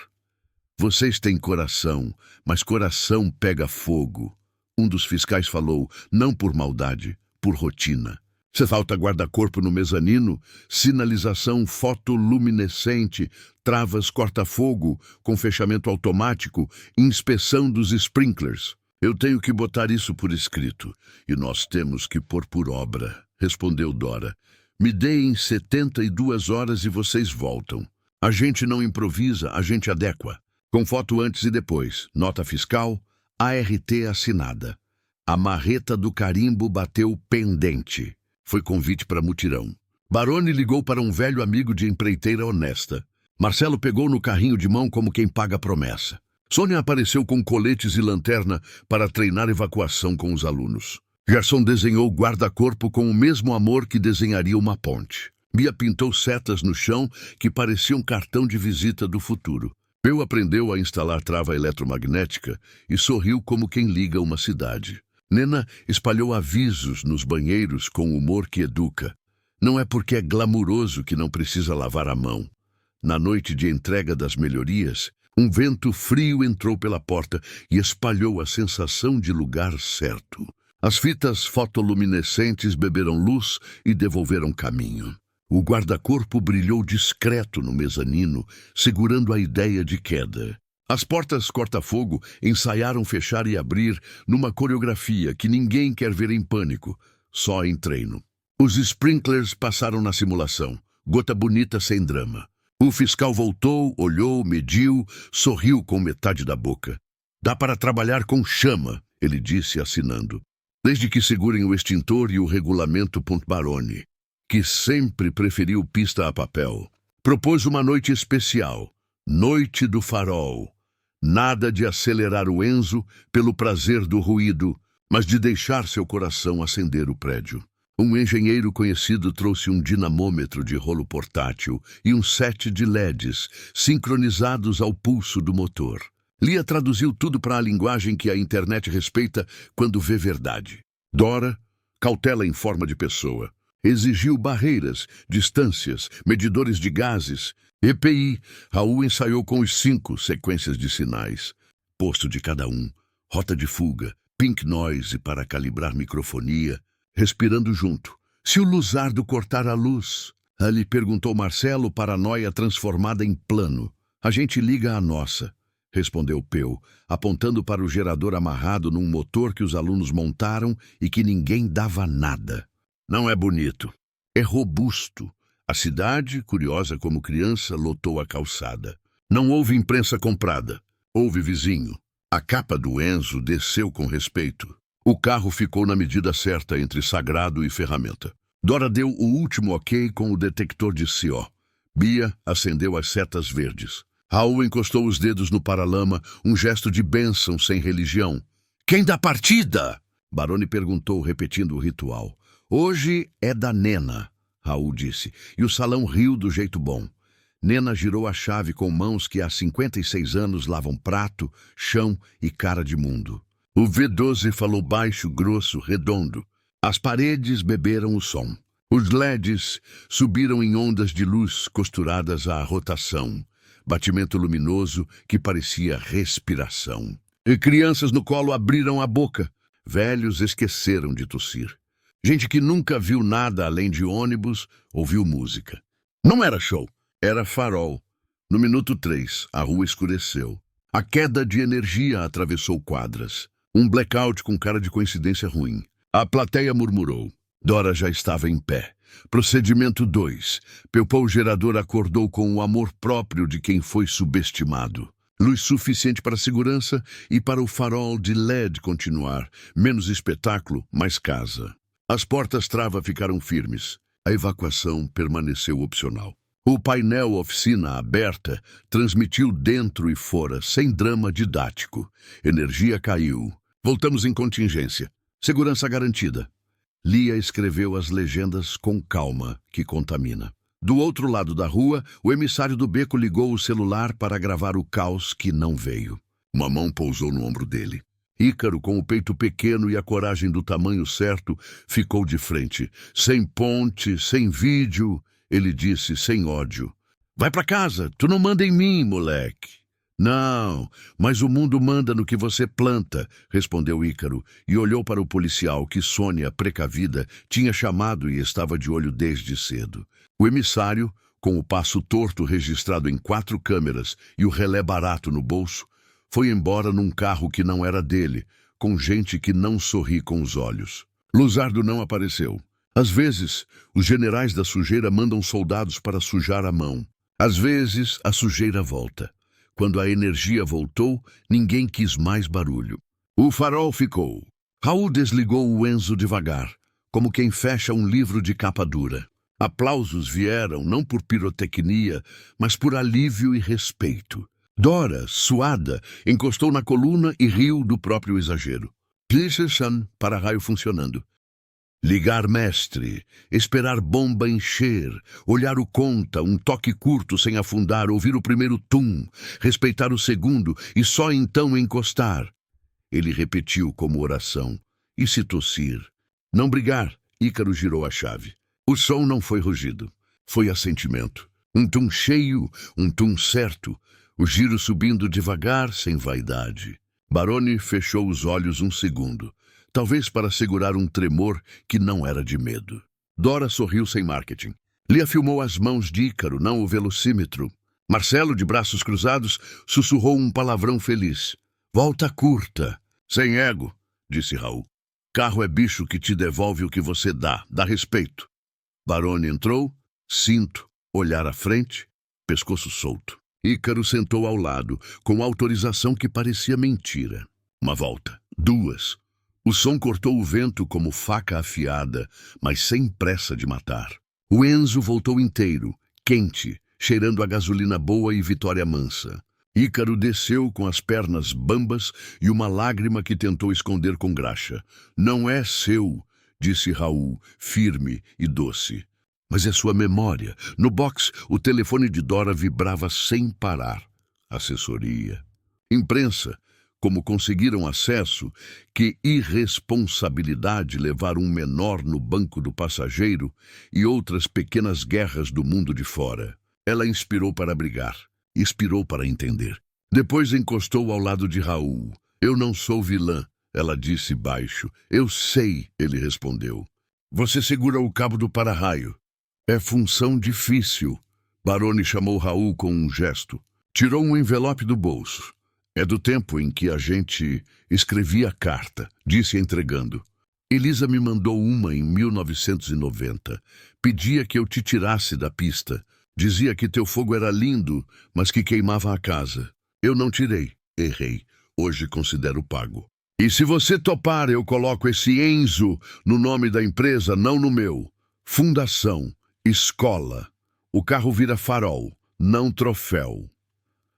Vocês têm coração, mas coração pega fogo. Um dos fiscais falou, não por maldade, por rotina. Se falta guarda-corpo no mezanino, sinalização fotoluminescente, travas corta-fogo com fechamento automático, inspeção dos sprinklers. Eu tenho que botar isso por escrito, e nós temos que pôr por obra, respondeu Dora. Me deem 72 horas e vocês voltam. A gente não improvisa, a gente adequa. Com foto antes e depois, nota fiscal, ART assinada. A marreta do carimbo bateu pendente. Foi convite para mutirão. Baroni ligou para um velho amigo de empreiteira honesta. Marcelo pegou no carrinho de mão como quem paga promessa. Sônia apareceu com coletes e lanterna para treinar evacuação com os alunos. Gerson desenhou guarda-corpo com o mesmo amor que desenharia uma ponte. Bia pintou setas no chão que pareciam cartão de visita do futuro. Peu aprendeu a instalar trava eletromagnética e sorriu como quem liga uma cidade. Nena espalhou avisos nos banheiros com humor que educa. Não é porque é glamuroso que não precisa lavar a mão. Na noite de entrega das melhorias, um vento frio entrou pela porta e espalhou a sensação de lugar certo. As fitas fotoluminescentes beberam luz e devolveram caminho. O guarda-corpo brilhou discreto no mezanino, segurando a ideia de queda. As portas corta-fogo ensaiaram fechar e abrir numa coreografia que ninguém quer ver em pânico, só em treino. Os sprinklers passaram na simulação, gota bonita sem drama. O fiscal voltou, olhou, mediu, sorriu com metade da boca. Dá para trabalhar com chama, ele disse assinando. Desde que segurem o extintor e o regulamento Baroni, que sempre preferiu pista a papel. Propôs uma noite especial, Noite do Farol. Nada de acelerar o Enzo pelo prazer do ruído, mas de deixar seu coração acender o prédio. Um engenheiro conhecido trouxe um dinamômetro de rolo portátil e um set de LEDs sincronizados ao pulso do motor. Lia traduziu tudo para a linguagem que a internet respeita quando vê verdade. Dora, cautela em forma de pessoa, exigiu barreiras, distâncias, medidores de gases. EPI, Raul ensaiou com os 5 sequências de sinais. Posto de cada um, rota de fuga, pink noise para calibrar microfonia, respirando junto. Se o Luzardo cortar a luz? Ali perguntou Marcelo, paranoia transformada em plano. A gente liga a nossa, respondeu Peu, apontando para o gerador amarrado num motor que os alunos montaram e que ninguém dava nada. Não é bonito. É robusto. A cidade, curiosa como criança, lotou a calçada. Não houve imprensa comprada. Houve vizinho. A capa do Enzo desceu com respeito. O carro ficou na medida certa entre sagrado e ferramenta. Dora deu o último ok com o detector de CO. Bia acendeu as setas verdes. Raul encostou os dedos no paralama, um gesto de bênção sem religião. Quem dá partida? Baroni perguntou, repetindo o ritual. Hoje é da Nena, Raul disse, e o salão riu do jeito bom. Nena girou a chave com mãos que há 56 anos lavam prato, chão e cara de mundo. O V12 falou baixo, grosso, redondo. As paredes beberam o som. Os LEDs subiram em ondas de luz costuradas à rotação. Batimento luminoso que parecia respiração. E crianças no colo abriram a boca. Velhos esqueceram de tossir. Gente que nunca viu nada além de ônibus ouviu música. Não era show, era farol. No minuto 3, a rua escureceu. A queda de energia atravessou quadras. Um blackout com cara de coincidência ruim. A plateia murmurou. Dora já estava em pé. Procedimento 2. Peupou o gerador acordou com o amor próprio de quem foi subestimado. Luz suficiente para a segurança e para o farol de LED continuar. Menos espetáculo, mais casa. As portas trava ficaram firmes. A evacuação permaneceu opcional. O painel oficina aberta transmitiu dentro e fora, sem drama didático. Energia caiu. Voltamos em contingência. Segurança garantida. Lia escreveu as legendas com calma, que contamina. Do outro lado da rua, o emissário do beco ligou o celular para gravar o caos que não veio. Uma mão pousou no ombro dele. Ícaro, com o peito pequeno e a coragem do tamanho certo, ficou de frente. Sem ponte, sem vídeo, ele disse sem ódio. Vai pra casa, tu não manda em mim, moleque. Não, mas o mundo manda no que você planta, respondeu Ícaro, e olhou para o policial que Sônia, precavida, tinha chamado e estava de olho desde cedo. O emissário, com o passo torto registrado em 4 câmeras e o relé barato no bolso, foi embora num carro que não era dele, com gente que não sorri com os olhos. Luzardo não apareceu. Às vezes, os generais da sujeira mandam soldados para sujar a mão. Às vezes, a sujeira volta. Quando a energia voltou, ninguém quis mais barulho. O farol ficou. Raul desligou o Enzo devagar, como quem fecha um livro de capa dura. Aplausos vieram não por pirotecnia, mas por alívio e respeito. Dora, suada, encostou na coluna e riu do próprio exagero. PlayStation para raio funcionando. Ligar mestre, esperar bomba encher, olhar o conta, um toque curto sem afundar, ouvir o primeiro tum, respeitar o segundo e só então encostar. Ele repetiu como oração. E se tossir? Não brigar, Ícaro girou a chave. O som não foi rugido, foi assentimento. Um tum cheio, um tum certo, o giro subindo devagar, sem vaidade. Baroni fechou os olhos um segundo. Talvez para segurar um tremor que não era de medo. Dora sorriu sem marketing. Lia filmou as mãos de Ícaro, não o velocímetro. Marcelo, de braços cruzados, sussurrou um palavrão feliz. Volta curta. Sem ego, disse Raul. Carro é bicho que te devolve o que você dá. Dá respeito. Baroni entrou, cinto, olhar à frente, pescoço solto. Ícaro sentou ao lado, com autorização que parecia mentira. Uma volta. 2. O som cortou o vento como faca afiada, mas sem pressa de matar. O Enzo voltou inteiro, quente, cheirando a gasolina boa e vitória mansa. Ícaro desceu com as pernas bambas e uma lágrima que tentou esconder com graxa. Não é seu, disse Raul, firme e doce. Mas é sua memória. No box, o telefone de Dora vibrava sem parar. Assessoria. Imprensa. Como conseguiram acesso, que irresponsabilidade levar um menor no banco do passageiro e outras pequenas guerras do mundo de fora. Ela inspirou para brigar, expirou para entender. Depois encostou ao lado de Raul. Eu não sou vilã, ela disse baixo. Eu sei, ele respondeu. Você segura o cabo do para-raio. É função difícil. Baroni chamou Raul com um gesto. Tirou um envelope do bolso. É do tempo em que a gente escrevia carta, disse entregando. Elisa me mandou uma em 1990. Pedia que eu te tirasse da pista. Dizia que teu fogo era lindo, mas que queimava a casa. Eu não tirei. Errei. Hoje considero pago. E se você topar, eu coloco esse Enzo no nome da empresa, não no meu. Fundação, escola. O carro vira farol, não troféu.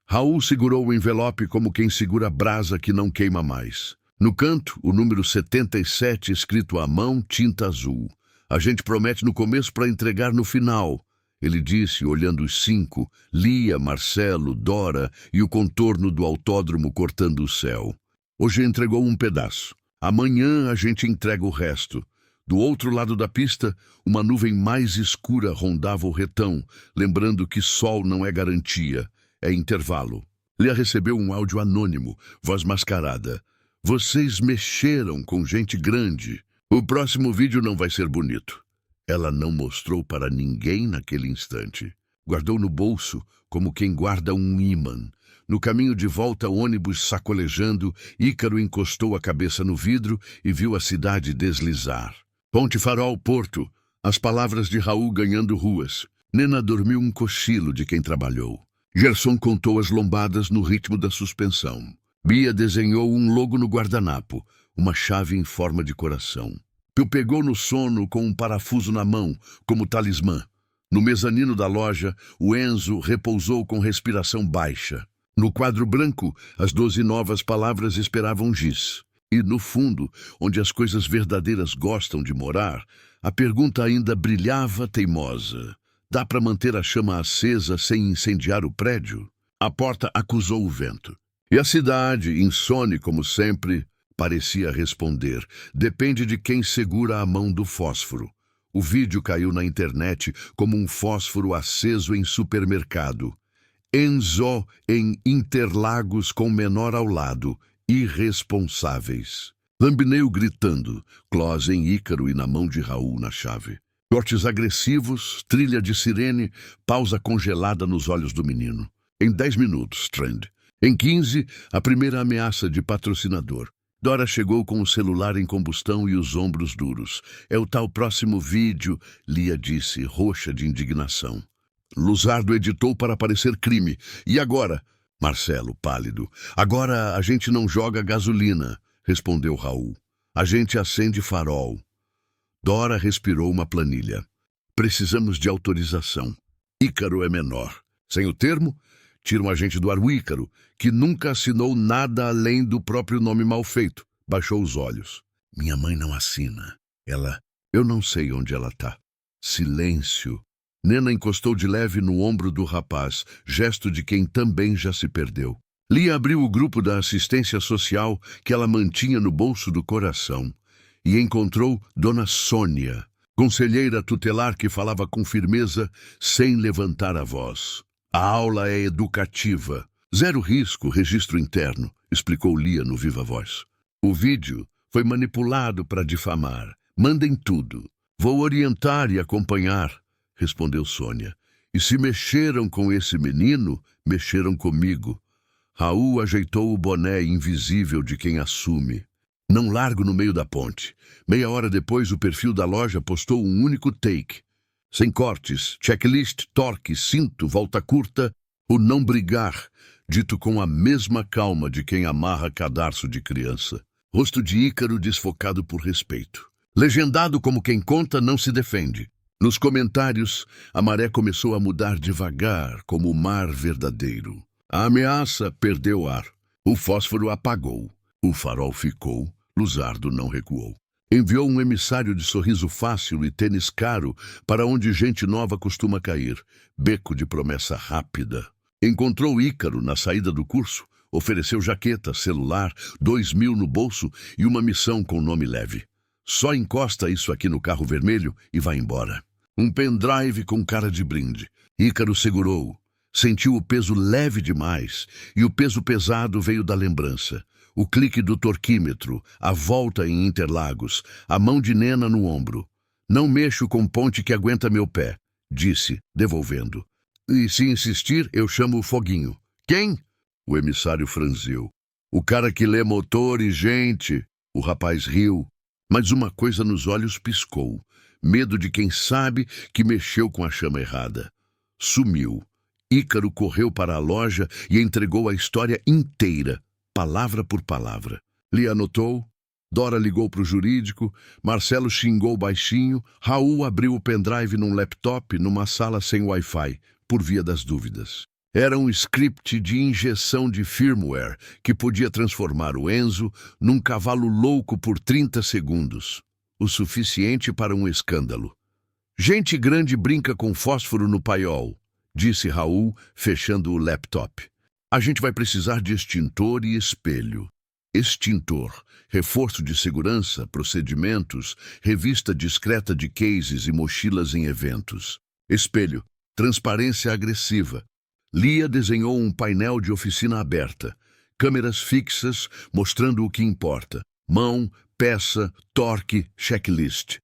Raul segurou o envelope como quem segura brasa que não queima mais. No canto, o número 77 escrito à mão, tinta azul. A gente promete no começo para entregar no final. Ele disse, olhando os 5, Lia, Marcelo, Dora e o contorno do autódromo cortando o céu. Hoje entregou um pedaço. Amanhã a gente entrega o resto. Do outro lado da pista, uma nuvem mais escura rondava o retão, lembrando que sol não é garantia. É intervalo. Lia recebeu um áudio anônimo, voz mascarada. Vocês mexeram com gente grande. O próximo vídeo não vai ser bonito. Ela não mostrou para ninguém naquele instante. Guardou no bolso, como quem guarda um ímã. No caminho de volta, o ônibus sacolejando, Ícaro encostou a cabeça no vidro e viu a cidade deslizar. Ponte Farol, Porto. As palavras de Raul ganhando ruas. Nena dormiu um cochilo de quem trabalhou. Gerson contou as lombadas no ritmo da suspensão. Bia desenhou um logo no guardanapo, uma chave em forma de coração. Pio pegou no sono com um parafuso na mão, como talismã. No mezanino da loja, o Enzo repousou com respiração baixa. No quadro branco, as 12 novas palavras esperavam giz. E no fundo, onde as coisas verdadeiras gostam de morar, a pergunta ainda brilhava teimosa. Dá para manter a chama acesa sem incendiar o prédio? A porta acusou o vento. E a cidade, insone como sempre, parecia responder. Depende de quem segura a mão do fósforo. O vídeo caiu na internet como um fósforo aceso em supermercado. Enzo em Interlagos com menor ao lado. Irresponsáveis. Lambineu gritando. Close em Ícaro e na mão de Raul na chave. Cortes agressivos, trilha de sirene, pausa congelada nos olhos do menino. Em 10 minutos, Trend. Em 15, a primeira ameaça de patrocinador. Dora chegou com o celular em combustão e os ombros duros. É o tal próximo vídeo, Lia disse, roxa de indignação. Luzardo editou para parecer crime. E agora? Marcelo, pálido. Agora a gente não joga gasolina, respondeu Raul. A gente acende farol. Dora respirou uma planilha. Precisamos de autorização. Ícaro é menor. Sem o termo, tiram a gente do ar. O Ícaro, que nunca assinou nada além do próprio nome mal feito. Baixou os olhos. Minha mãe não assina. Ela... Eu não sei onde ela tá. Silêncio. Nena encostou de leve no ombro do rapaz, gesto de quem também já se perdeu. Lia abriu o grupo da assistência social que ela mantinha no bolso do coração. E encontrou Dona Sônia, conselheira tutelar que falava com firmeza, sem levantar a voz. A aula é educativa. Zero risco, registro interno, explicou Lia no viva voz. O vídeo foi manipulado para difamar. Mandem tudo. Vou orientar e acompanhar, respondeu Sônia. E se mexeram com esse menino, mexeram comigo. Raul ajeitou o boné invisível de quem assume. Não largo no meio da ponte. Meia hora depois, o perfil da loja postou um único take. Sem cortes, checklist, torque, cinto, volta curta, o não brigar, dito com a mesma calma de quem amarra cadarço de criança. Rosto de Ícaro desfocado por respeito. Legendado como quem conta não se defende. Nos comentários, a maré começou a mudar devagar, como o mar verdadeiro. A ameaça perdeu ar. O fósforo apagou. O farol ficou. Luzardo não recuou. Enviou um emissário de sorriso fácil e tênis caro para onde gente nova costuma cair, beco de promessa rápida. Encontrou Ícaro na saída do curso, ofereceu jaqueta, celular, 2.000 no bolso e uma missão com nome leve. Só encosta isso aqui no carro vermelho e vai embora. Um pendrive com cara de brinde. Ícaro segurou. Sentiu o peso leve demais e o peso pesado veio da lembrança. O clique do torquímetro, a volta em Interlagos, a mão de Nena no ombro. Não mexo com ponte que aguenta meu pé, disse, devolvendo. E se insistir, eu chamo o Foguinho. Quem? O emissário franziu. O cara que lê motor e gente. O rapaz riu, mas uma coisa nos olhos piscou. Medo de quem sabe que mexeu com a chama errada. Sumiu. Ícaro correu para a loja e entregou a história inteira, palavra por palavra. Lia anotou, Dora ligou para o jurídico, Marcelo xingou baixinho, Raul abriu o pendrive num laptop numa sala sem Wi-Fi, por via das dúvidas. Era um script de injeção de firmware que podia transformar o Enzo num cavalo louco por 30 segundos. O suficiente para um escândalo. Gente grande brinca com fósforo no paiol, disse Raul, fechando o laptop. A gente vai precisar de extintor e espelho. Extintor, reforço de segurança, procedimentos, revista discreta de cases e mochilas em eventos. Espelho, transparência agressiva. Lia desenhou um painel de oficina aberta. Câmeras fixas mostrando o que importa. Mão, peça, torque, checklist.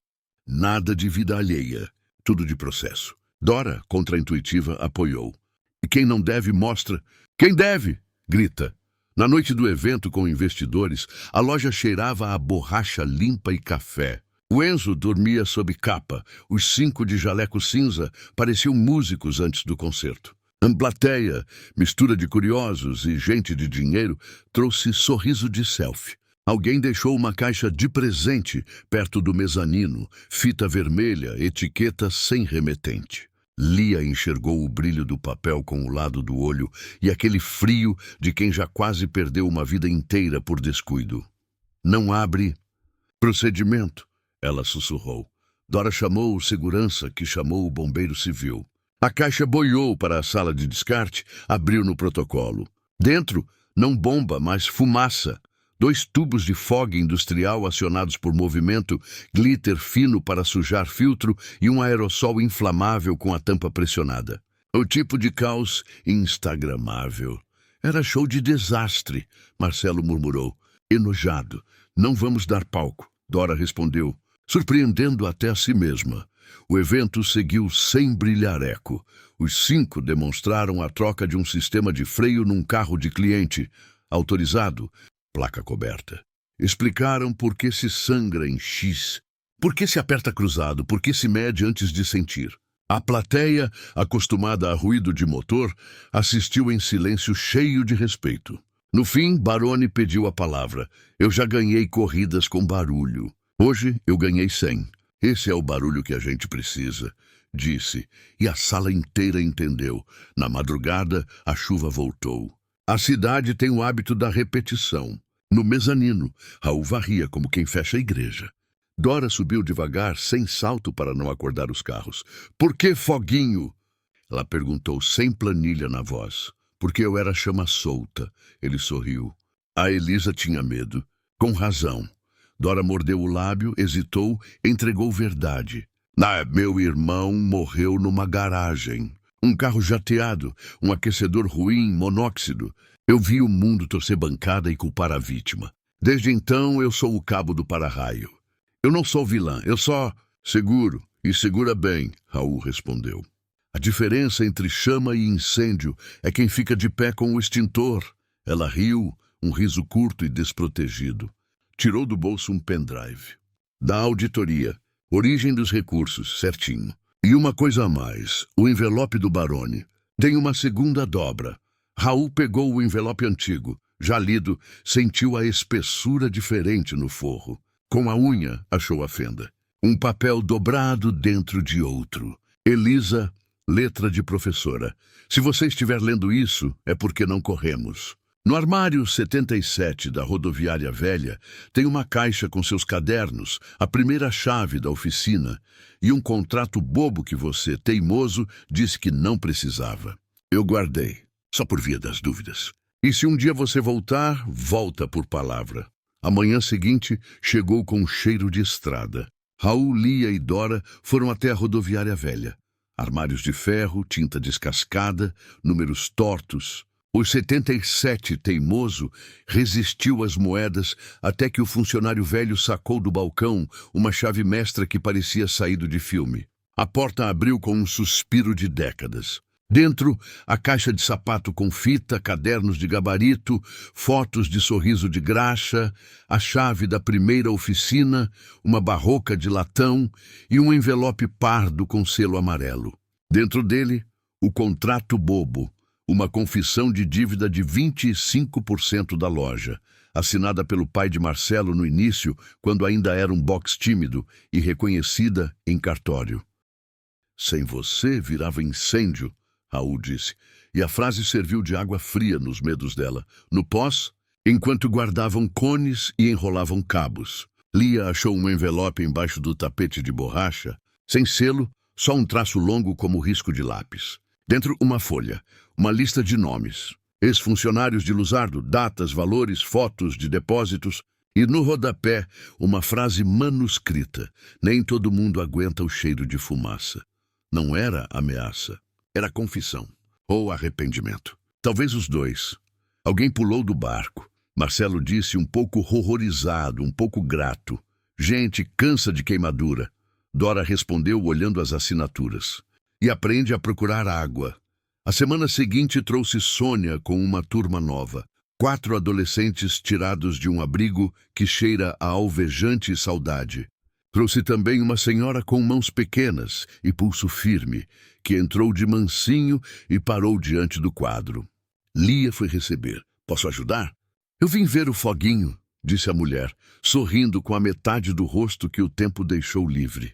Nada de vida alheia, tudo de processo. Dora, contraintuitiva, apoiou. E quem não deve mostra. Quem deve? Grita. Na noite do evento com investidores, a loja cheirava a borracha limpa e café. O Enzo dormia sob capa. Os 5 de jaleco cinza pareciam músicos antes do concerto. A plateia, mistura de curiosos e gente de dinheiro, trouxe sorriso de selfie. Alguém deixou uma caixa de presente perto do mezanino, fita vermelha, etiqueta sem remetente. Lia enxergou o brilho do papel com o lado do olho e aquele frio de quem já quase perdeu uma vida inteira por descuido. Não abre. Procedimento, ela sussurrou. Dora chamou o segurança, que chamou o bombeiro civil. A caixa boiou para a sala de descarte, abriu no protocolo. Dentro, não bomba, mas fumaça. 2 tubos de fog industrial acionados por movimento, glitter fino para sujar filtro e um aerossol inflamável com a tampa pressionada. O tipo de caos instagramável. Era show de desastre, Marcelo murmurou. Enojado. Não vamos dar palco, Dora respondeu, surpreendendo até a si mesma. O evento seguiu sem brilhareco. Os 5 demonstraram a troca de um sistema de freio num carro de cliente, autorizado, placa coberta. Explicaram por que se sangra em X, por que se aperta cruzado, por que se mede antes de sentir. A plateia, acostumada a ruído de motor, assistiu em silêncio cheio de respeito. No fim, Baroni pediu a palavra. Eu já ganhei corridas com barulho. Hoje eu ganhei 100. Esse é o barulho que a gente precisa, disse, e a sala inteira entendeu. Na madrugada, a chuva voltou. A cidade tem o hábito da repetição. No mezanino, Raul varria como quem fecha a igreja. Dora subiu devagar, sem salto para não acordar os carros. Por que Foguinho? Ela perguntou sem planilha na voz. Porque eu era chama solta. Ele sorriu. A Elisa tinha medo. Com razão. Dora mordeu o lábio, hesitou, entregou verdade. Meu irmão morreu numa garagem. Um carro jateado, um aquecedor ruim, monóxido. Eu vi o mundo torcer bancada e culpar a vítima. Desde então, eu sou o cabo do para-raio. Eu não sou vilã, eu só... Seguro, e segura bem, Raul respondeu. A diferença entre chama e incêndio é quem fica de pé com o extintor. Ela riu, um riso curto e desprotegido. Tirou do bolso um pendrive. Da auditoria, origem dos recursos, certinho. E uma coisa a mais, o envelope do Baroni. Tem uma segunda dobra. Raul pegou o envelope antigo. Já lido, sentiu a espessura diferente no forro. Com a unha, achou a fenda. Um papel dobrado dentro de outro. Elisa, letra de professora. Se você estiver lendo isso, é porque não corremos. No armário 77 da rodoviária velha tem uma caixa com seus cadernos, a primeira chave da oficina e um contrato bobo que você, teimoso, disse que não precisava. Eu guardei, só por via das dúvidas. E se um dia você voltar, volta por palavra. A manhã seguinte chegou com um cheiro de estrada. Raul, Lia e Dora foram até a rodoviária velha. Armários de ferro, tinta descascada, números tortos. O 77, teimoso, resistiu às moedas até que o funcionário velho sacou do balcão uma chave mestra que parecia saído de filme. A porta abriu com um suspiro de décadas. Dentro, a caixa de sapato com fita, cadernos de gabarito, fotos de sorriso de graxa, a chave da primeira oficina, uma barroca de latão e um envelope pardo com selo amarelo. Dentro dele, o contrato bobo, uma confissão de dívida de 25% da loja, assinada pelo pai de Marcelo no início, quando ainda era um box tímido e reconhecida em cartório. Sem você virava incêndio, Raul disse, e a frase serviu de água fria nos medos dela. No pós, enquanto guardavam cones e enrolavam cabos. Lia achou um envelope embaixo do tapete de borracha, sem selo, só um traço longo como risco de lápis. Dentro, uma folha, uma lista de nomes, ex-funcionários de Luzardo, datas, valores, fotos de depósitos, e no rodapé, uma frase manuscrita. Nem todo mundo aguenta o cheiro de fumaça. Não era ameaça. Era confissão, ou arrependimento. Talvez os dois. Alguém pulou do barco. Marcelo disse um pouco horrorizado, um pouco grato. Gente, cansa de queimadura. Dora respondeu olhando as assinaturas. E aprende a procurar água. A semana seguinte trouxe Sônia com uma turma nova. 4 adolescentes tirados de um abrigo que cheira a alvejante saudade. Trouxe também uma senhora com mãos pequenas e pulso firme, que entrou de mansinho e parou diante do quadro. Lia foi receber. Posso ajudar? Eu vim ver o foguinho, disse a mulher, sorrindo com a metade do rosto que o tempo deixou livre.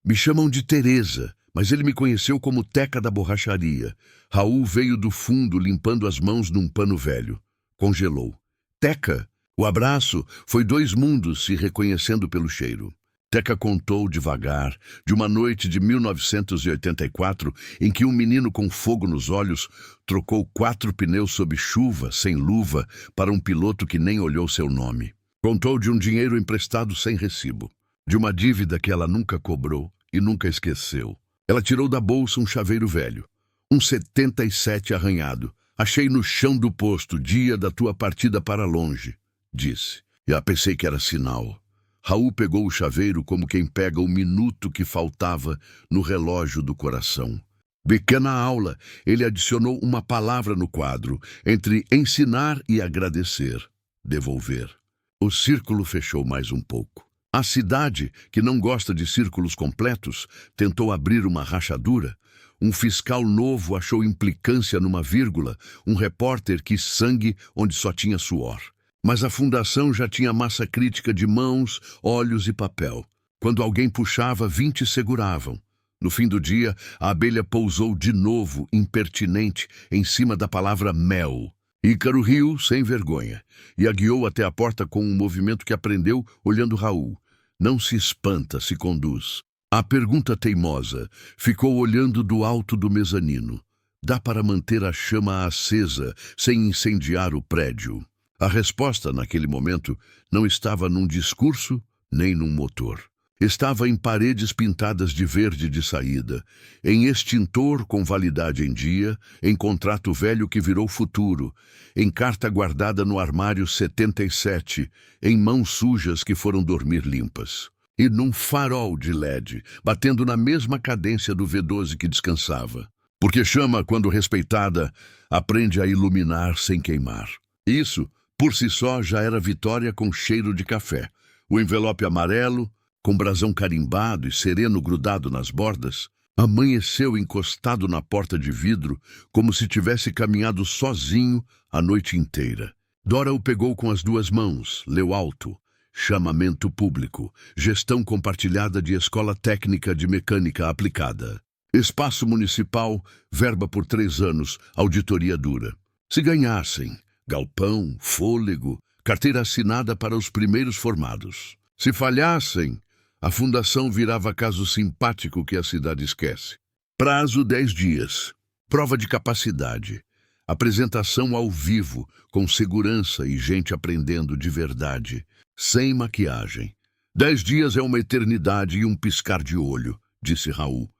Me chamam de Teresa, mas ele me conheceu como Teca da borracharia. Raul veio do fundo limpando as mãos num pano velho. Congelou. Teca! O abraço foi 2 mundos se reconhecendo pelo cheiro. Teca contou devagar de uma noite de 1984 em que um menino com fogo nos olhos trocou 4 pneus sob chuva, sem luva, para um piloto que nem olhou seu nome. Contou de um dinheiro emprestado sem recibo, de uma dívida que ela nunca cobrou e nunca esqueceu. Ela tirou da bolsa um chaveiro velho, um 77 arranhado. Achei no chão do posto, dia da tua partida para longe, disse. E pensei que era sinal. Raul pegou o chaveiro como quem pega o minuto que faltava no relógio do coração. Pequena aula, ele adicionou uma palavra no quadro, entre ensinar e agradecer, devolver. O círculo fechou mais um pouco. A cidade, que não gosta de círculos completos, tentou abrir uma rachadura. Um fiscal novo achou implicância numa vírgula, um repórter quis sangue onde só tinha suor. Mas a fundação já tinha massa crítica de mãos, olhos e papel. Quando alguém puxava, 20 seguravam. No fim do dia, a abelha pousou de novo, impertinente, em cima da palavra mel. Ícaro riu, sem vergonha, e a guiou até a porta com um movimento que aprendeu olhando Raul. Não se espanta, se conduz. A pergunta teimosa ficou olhando do alto do mezanino. Dá para manter a chama acesa sem incendiar o prédio? A resposta, naquele momento, não estava num discurso nem num motor. Estava em paredes pintadas de verde de saída, em extintor com validade em dia, em contrato velho que virou futuro, em carta guardada no armário 77, em mãos sujas que foram dormir limpas. E num farol de LED, batendo na mesma cadência do V12 que descansava. Porque chama, quando respeitada, aprende a iluminar sem queimar. Isso, por si só, já era vitória com cheiro de café. O envelope amarelo, com brasão carimbado e sereno grudado nas bordas, amanheceu encostado na porta de vidro, como se tivesse caminhado sozinho a noite inteira. Dora o pegou com as 2 mãos, leu alto. Chamamento público, gestão compartilhada de Escola Técnica de Mecânica Aplicada. Espaço municipal, verba por 3 anos, auditoria dura. Se ganhassem, galpão, fôlego, carteira assinada para os primeiros formados. Se falhassem, a fundação virava caso simpático que a cidade esquece. Prazo 10 dias. Prova de capacidade. Apresentação ao vivo, com segurança e gente aprendendo de verdade, sem maquiagem. 10 dias é uma eternidade e um piscar de olho, disse Raul.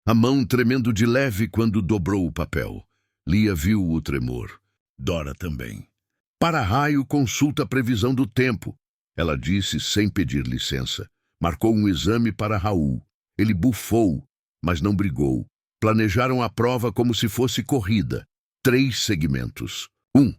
A mão tremendo de leve quando dobrou o papel. Lia viu o tremor. Dora também. Para-raio consulta a previsão do tempo, ela disse sem pedir licença. Marcou um exame para Raul. Ele bufou, mas não brigou. Planejaram a prova como se fosse corrida. 3 segmentos. 1.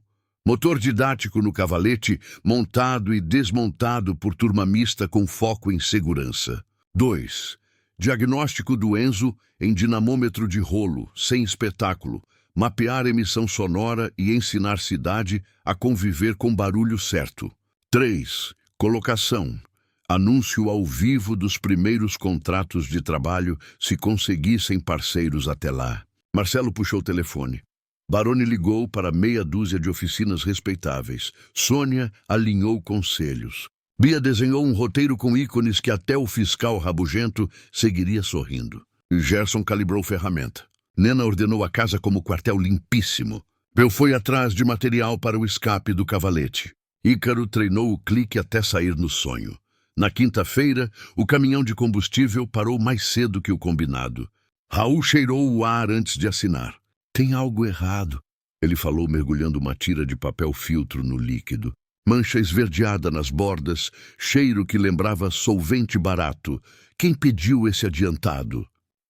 Motor didático no cavalete, montado e desmontado por turma mista com foco em segurança. 2. Diagnóstico do Enzo em dinamômetro de rolo, sem espetáculo. Mapear emissão sonora e ensinar cidade a conviver com barulho certo. 3. Colocação. Anúncio ao vivo dos primeiros contratos de trabalho se conseguissem parceiros até lá. Marcelo puxou o telefone. Baroni ligou para meia dúzia de oficinas respeitáveis. Sônia alinhou conselhos. Bia desenhou um roteiro com ícones que até o fiscal rabugento seguiria sorrindo. Gerson calibrou ferramenta. Nena ordenou a casa como quartel limpíssimo. Bel foi atrás de material para o escape do cavalete. Ícaro treinou o clique até sair no sonho. Na quinta-feira, o caminhão de combustível parou mais cedo que o combinado. Raul cheirou o ar antes de assinar. Tem algo errado, ele falou mergulhando uma tira de papel filtro no líquido. Mancha esverdeada nas bordas, cheiro que lembrava solvente barato. Quem pediu esse adiantado?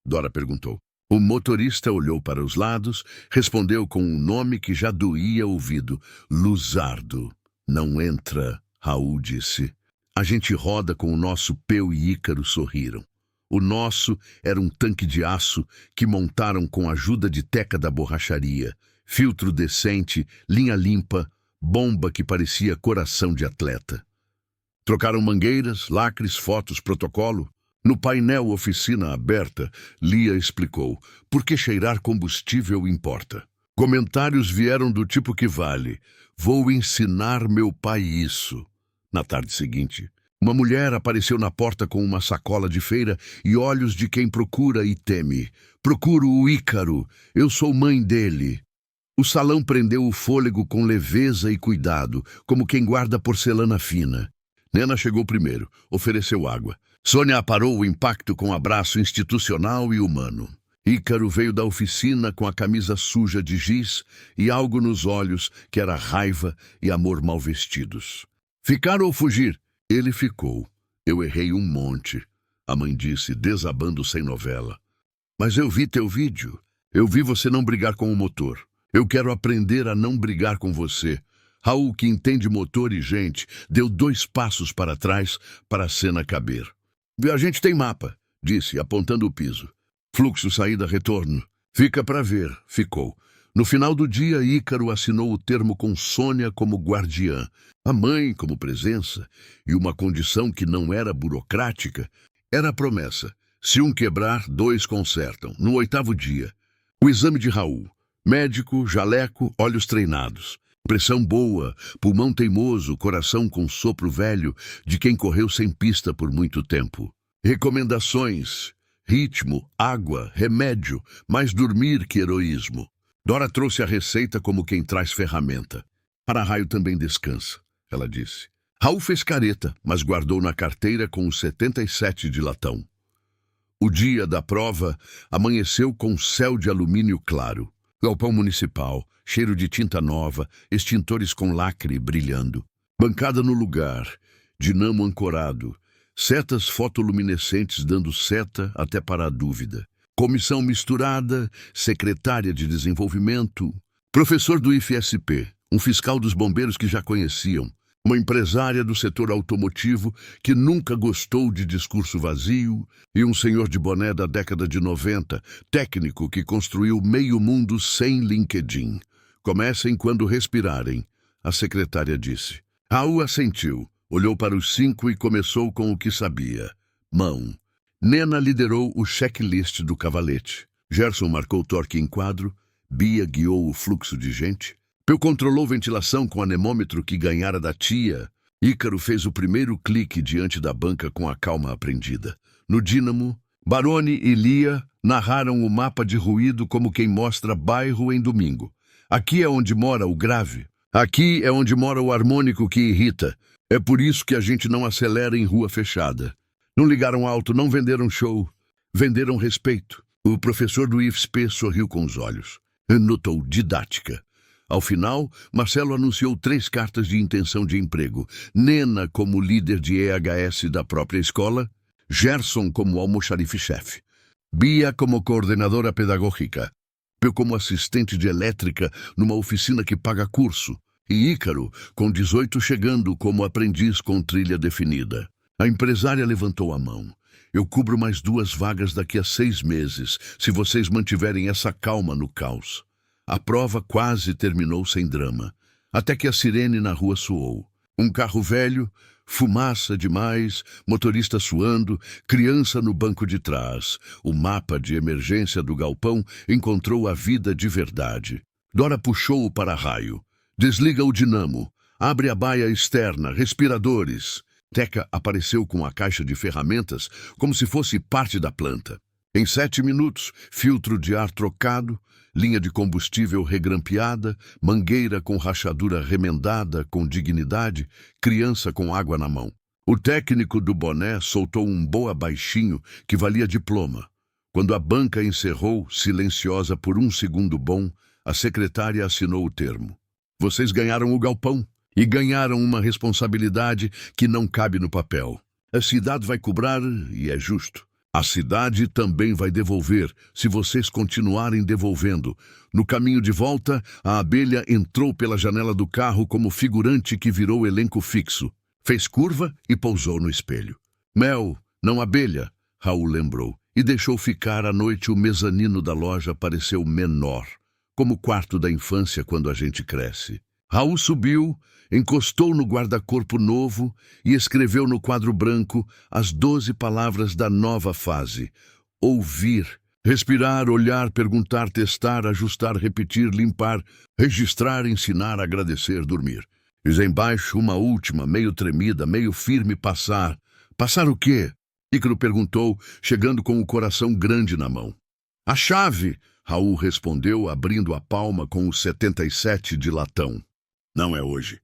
Dora perguntou. O motorista olhou para os lados, respondeu com um nome que já doía o ouvido. Luzardo. Não entra, Raul disse. A gente roda com o nosso Peu e Ícaro sorriram. O nosso era um tanque de aço que montaram com a ajuda de Teca da borracharia. Filtro decente, linha limpa, bomba que parecia coração de atleta. Trocaram mangueiras, lacres, fotos, protocolo. No painel oficina aberta, Lia explicou por que cheirar combustível importa. Comentários vieram do tipo que vale. Vou ensinar meu pai isso. Na tarde seguinte, uma mulher apareceu na porta com uma sacola de feira e olhos de quem procura e teme. Procuro o Ícaro. Eu sou mãe dele. O salão prendeu o fôlego com leveza e cuidado, como quem guarda porcelana fina. Nena chegou primeiro, ofereceu água. Sônia aparou o impacto com abraço institucional e humano. Ícaro veio da oficina com a camisa suja de giz e algo nos olhos que era raiva e amor mal vestidos. Ficar ou fugir? Ele ficou. Eu errei um monte, a mãe disse, desabando sem novela. Mas eu vi teu vídeo. Eu vi você não brigar com o motor. Eu quero aprender a não brigar com você. Raul, que entende motor e gente, deu 2 passos para trás para a cena caber. A gente tem mapa, disse, apontando o piso. Fluxo, saída, retorno. Fica para ver, ficou. No final do dia, Ícaro assinou o termo com Sônia como guardiã, a mãe como presença, e uma condição que não era burocrática, era a promessa. Se um quebrar, 2 consertam. No 8º dia, o exame de Raul. Médico, jaleco, olhos treinados. Pressão boa, pulmão teimoso, coração com sopro velho de quem correu sem pista por muito tempo. Recomendações: ritmo, água, remédio, mais dormir que heroísmo. Dora trouxe a receita como quem traz ferramenta. Para-raio também descansa, ela disse. Raul fez careta, mas guardou na carteira com os 77 de latão. O dia da prova amanheceu com céu de alumínio claro. Galpão municipal, cheiro de tinta nova, extintores com lacre brilhando. Bancada no lugar, dinamo ancorado, setas fotoluminescentes dando seta até para a dúvida. Comissão misturada, secretária de desenvolvimento, professor do IFSP, um fiscal dos bombeiros que já conheciam, uma empresária do setor automotivo que nunca gostou de discurso vazio e um senhor de boné da década de 90, técnico que construiu meio mundo sem LinkedIn. Comecem quando respirarem, a secretária disse. Raul assentiu, olhou para os 5 e começou com o que sabia. Mão. Nena liderou o checklist do cavalete. Gerson marcou torque em quadro, Bia guiou o fluxo de gente. Peu controlou ventilação com anemômetro que ganhara da tia. Ícaro fez o primeiro clique diante da banca com a calma aprendida. No dínamo, Baroni e Lia narraram o mapa de ruído como quem mostra bairro em domingo. Aqui é onde mora o grave. Aqui é onde mora o harmônico que irrita. É por isso que a gente não acelera em rua fechada. Não ligaram alto, não venderam show. Venderam respeito. O professor do IFSP sorriu com os olhos. Notou didática. Ao final, Marcelo anunciou 3 cartas de intenção de emprego. Nena como líder de EHS da própria escola, Gerson como almoxarife-chefe, Bia como coordenadora pedagógica, Peu como assistente de elétrica numa oficina que paga curso, e Ícaro, com 18 chegando como aprendiz com trilha definida. A empresária levantou a mão. Eu cubro mais 2 vagas daqui a 6 meses, se vocês mantiverem essa calma no caos. A prova quase terminou sem drama, até que a sirene na rua soou. Um carro velho, fumaça demais, motorista suando, criança no banco de trás. O mapa de emergência do galpão encontrou a vida de verdade. Dora puxou o para-raio. Desliga o dinamo. Abre a baia externa, respiradores. Teca apareceu com a caixa de ferramentas como se fosse parte da planta. Em 7 minutos, filtro de ar trocado, linha de combustível regrampeada, mangueira com rachadura remendada com dignidade, criança com água na mão. O técnico do boné soltou um boa baixinho que valia diploma. Quando a banca encerrou, silenciosa por 1 segundo bom, a secretária assinou o termo. Vocês ganharam o galpão e ganharam uma responsabilidade que não cabe no papel. A cidade vai cobrar e é justo. A cidade também vai devolver, se vocês continuarem devolvendo. No caminho de volta, a abelha entrou pela janela do carro como figurante que virou elenco fixo. Fez curva e pousou no espelho. Mel, não abelha, Raul lembrou, e deixou ficar à noite. O mezanino da loja pareceu menor, como o quarto da infância quando a gente cresce. Raul subiu, encostou no guarda-corpo novo e escreveu no quadro branco as 12 palavras da nova fase. Ouvir, respirar, olhar, perguntar, testar, ajustar, repetir, limpar, registrar, ensinar, agradecer, dormir. Fiz embaixo uma última, meio tremida, meio firme, passar. Passar o quê? Ícaro perguntou, chegando com o coração grande na mão. A chave, Raul respondeu, abrindo a palma com o 77 de latão. Não é hoje.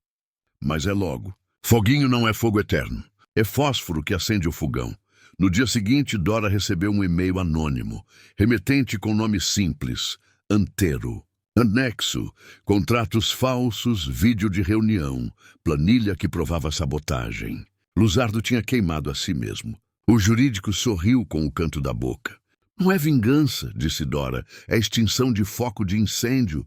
Mas é logo. Foguinho não é fogo eterno. É fósforo que acende o fogão. No dia seguinte, Dora recebeu um e-mail anônimo, remetente com nome simples, Antero. Anexo, contratos falsos, vídeo de reunião, planilha que provava sabotagem. Luzardo tinha queimado a si mesmo. O jurídico sorriu com o canto da boca. Não é vingança, disse Dora, é extinção de foco de incêndio.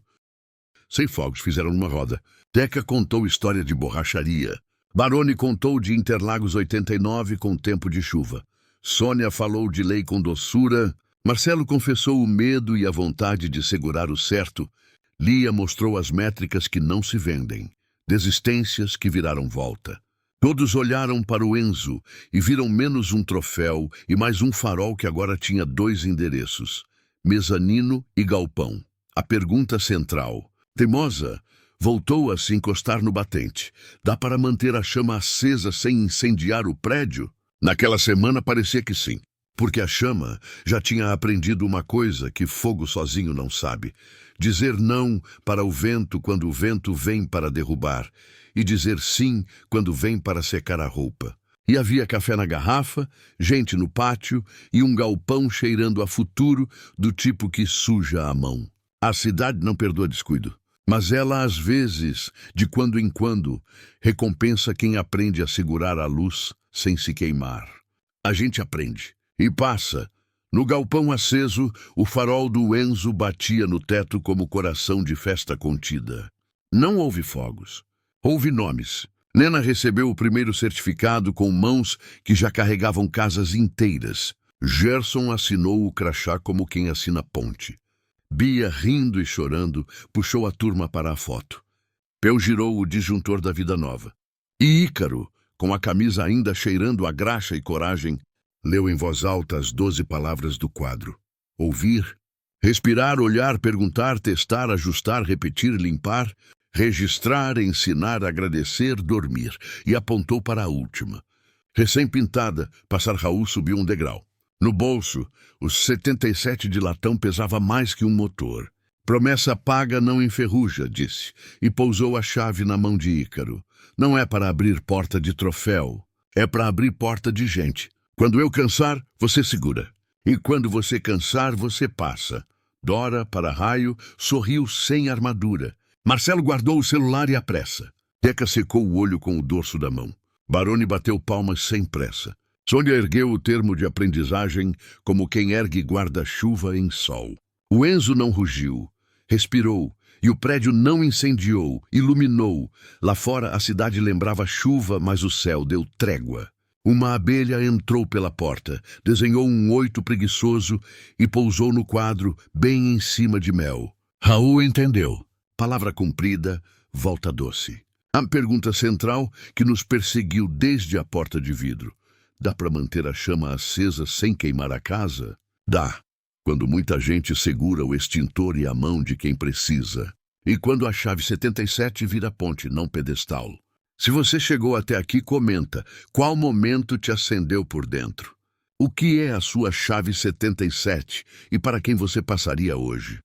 100 fogos fizeram numa roda. Teca contou história de borracharia. Baroni contou de Interlagos 89 com tempo de chuva. Sônia falou de lei com doçura. Marcelo confessou o medo e a vontade de segurar o certo. Lia mostrou as métricas que não se vendem. Desistências que viraram volta. Todos olharam para o Enzo e viram menos um troféu e mais um farol que agora tinha 2 endereços. Mezanino e galpão. A pergunta central. Teimosa, voltou a se encostar no batente. Dá para manter a chama acesa sem incendiar o prédio? Naquela semana parecia que sim, porque a chama já tinha aprendido uma coisa que fogo sozinho não sabe. Dizer não para o vento quando o vento vem para derrubar, e dizer sim quando vem para secar a roupa. E havia café na garrafa, gente no pátio e um galpão cheirando a futuro do tipo que suja a mão. A cidade não perdoa descuido. Mas ela, às vezes, de quando em quando, recompensa quem aprende a segurar a luz sem se queimar. A gente aprende e passa. No galpão aceso, o farol do Enzo batia no teto como coração de festa contida. Não houve fogos. Houve nomes. Nena recebeu o primeiro certificado com mãos que já carregavam casas inteiras. Gerson assinou o crachá como quem assina ponte. Bia, rindo e chorando, puxou a turma para a foto. Peu girou o disjuntor da vida nova. E Ícaro, com a camisa ainda cheirando a graxa e coragem, leu em voz alta as 12 palavras do quadro. Ouvir, respirar, olhar, perguntar, testar, ajustar, repetir, limpar, Registrar, ensinar, agradecer, dormir. E apontou para a última. Recém-pintada, Passar Raul subiu um degrau. No bolso, os 77 de latão pesava mais que um motor. Promessa paga não enferruja, disse, e pousou a chave na mão de Ícaro. Não é para abrir porta de troféu, é para abrir porta de gente. Quando eu cansar, você segura. E quando você cansar, você passa. Dora, para raio, sorriu sem armadura. Marcelo guardou o celular e a pressa. Teca secou o olho com o dorso da mão. Baroni bateu palmas sem pressa. Sônia ergueu o termo de aprendizagem como quem ergue guarda-chuva em sol. O Enzo não rugiu. Respirou, e o prédio não incendiou, iluminou. Lá fora a cidade lembrava chuva, mas o céu deu trégua. Uma abelha entrou pela porta, desenhou um 8 preguiçoso e pousou no quadro, bem em cima de Mel. Raul entendeu. Palavra cumprida, volta doce. A pergunta central que nos perseguiu desde a porta de vidro. Dá para manter a chama acesa sem queimar a casa? Dá. Quando muita gente segura o extintor e a mão de quem precisa. E quando a chave 77 vira ponte, não pedestal. Se você chegou até aqui, comenta. Qual momento te acendeu por dentro? O que é a sua chave 77 e para quem você passaria hoje?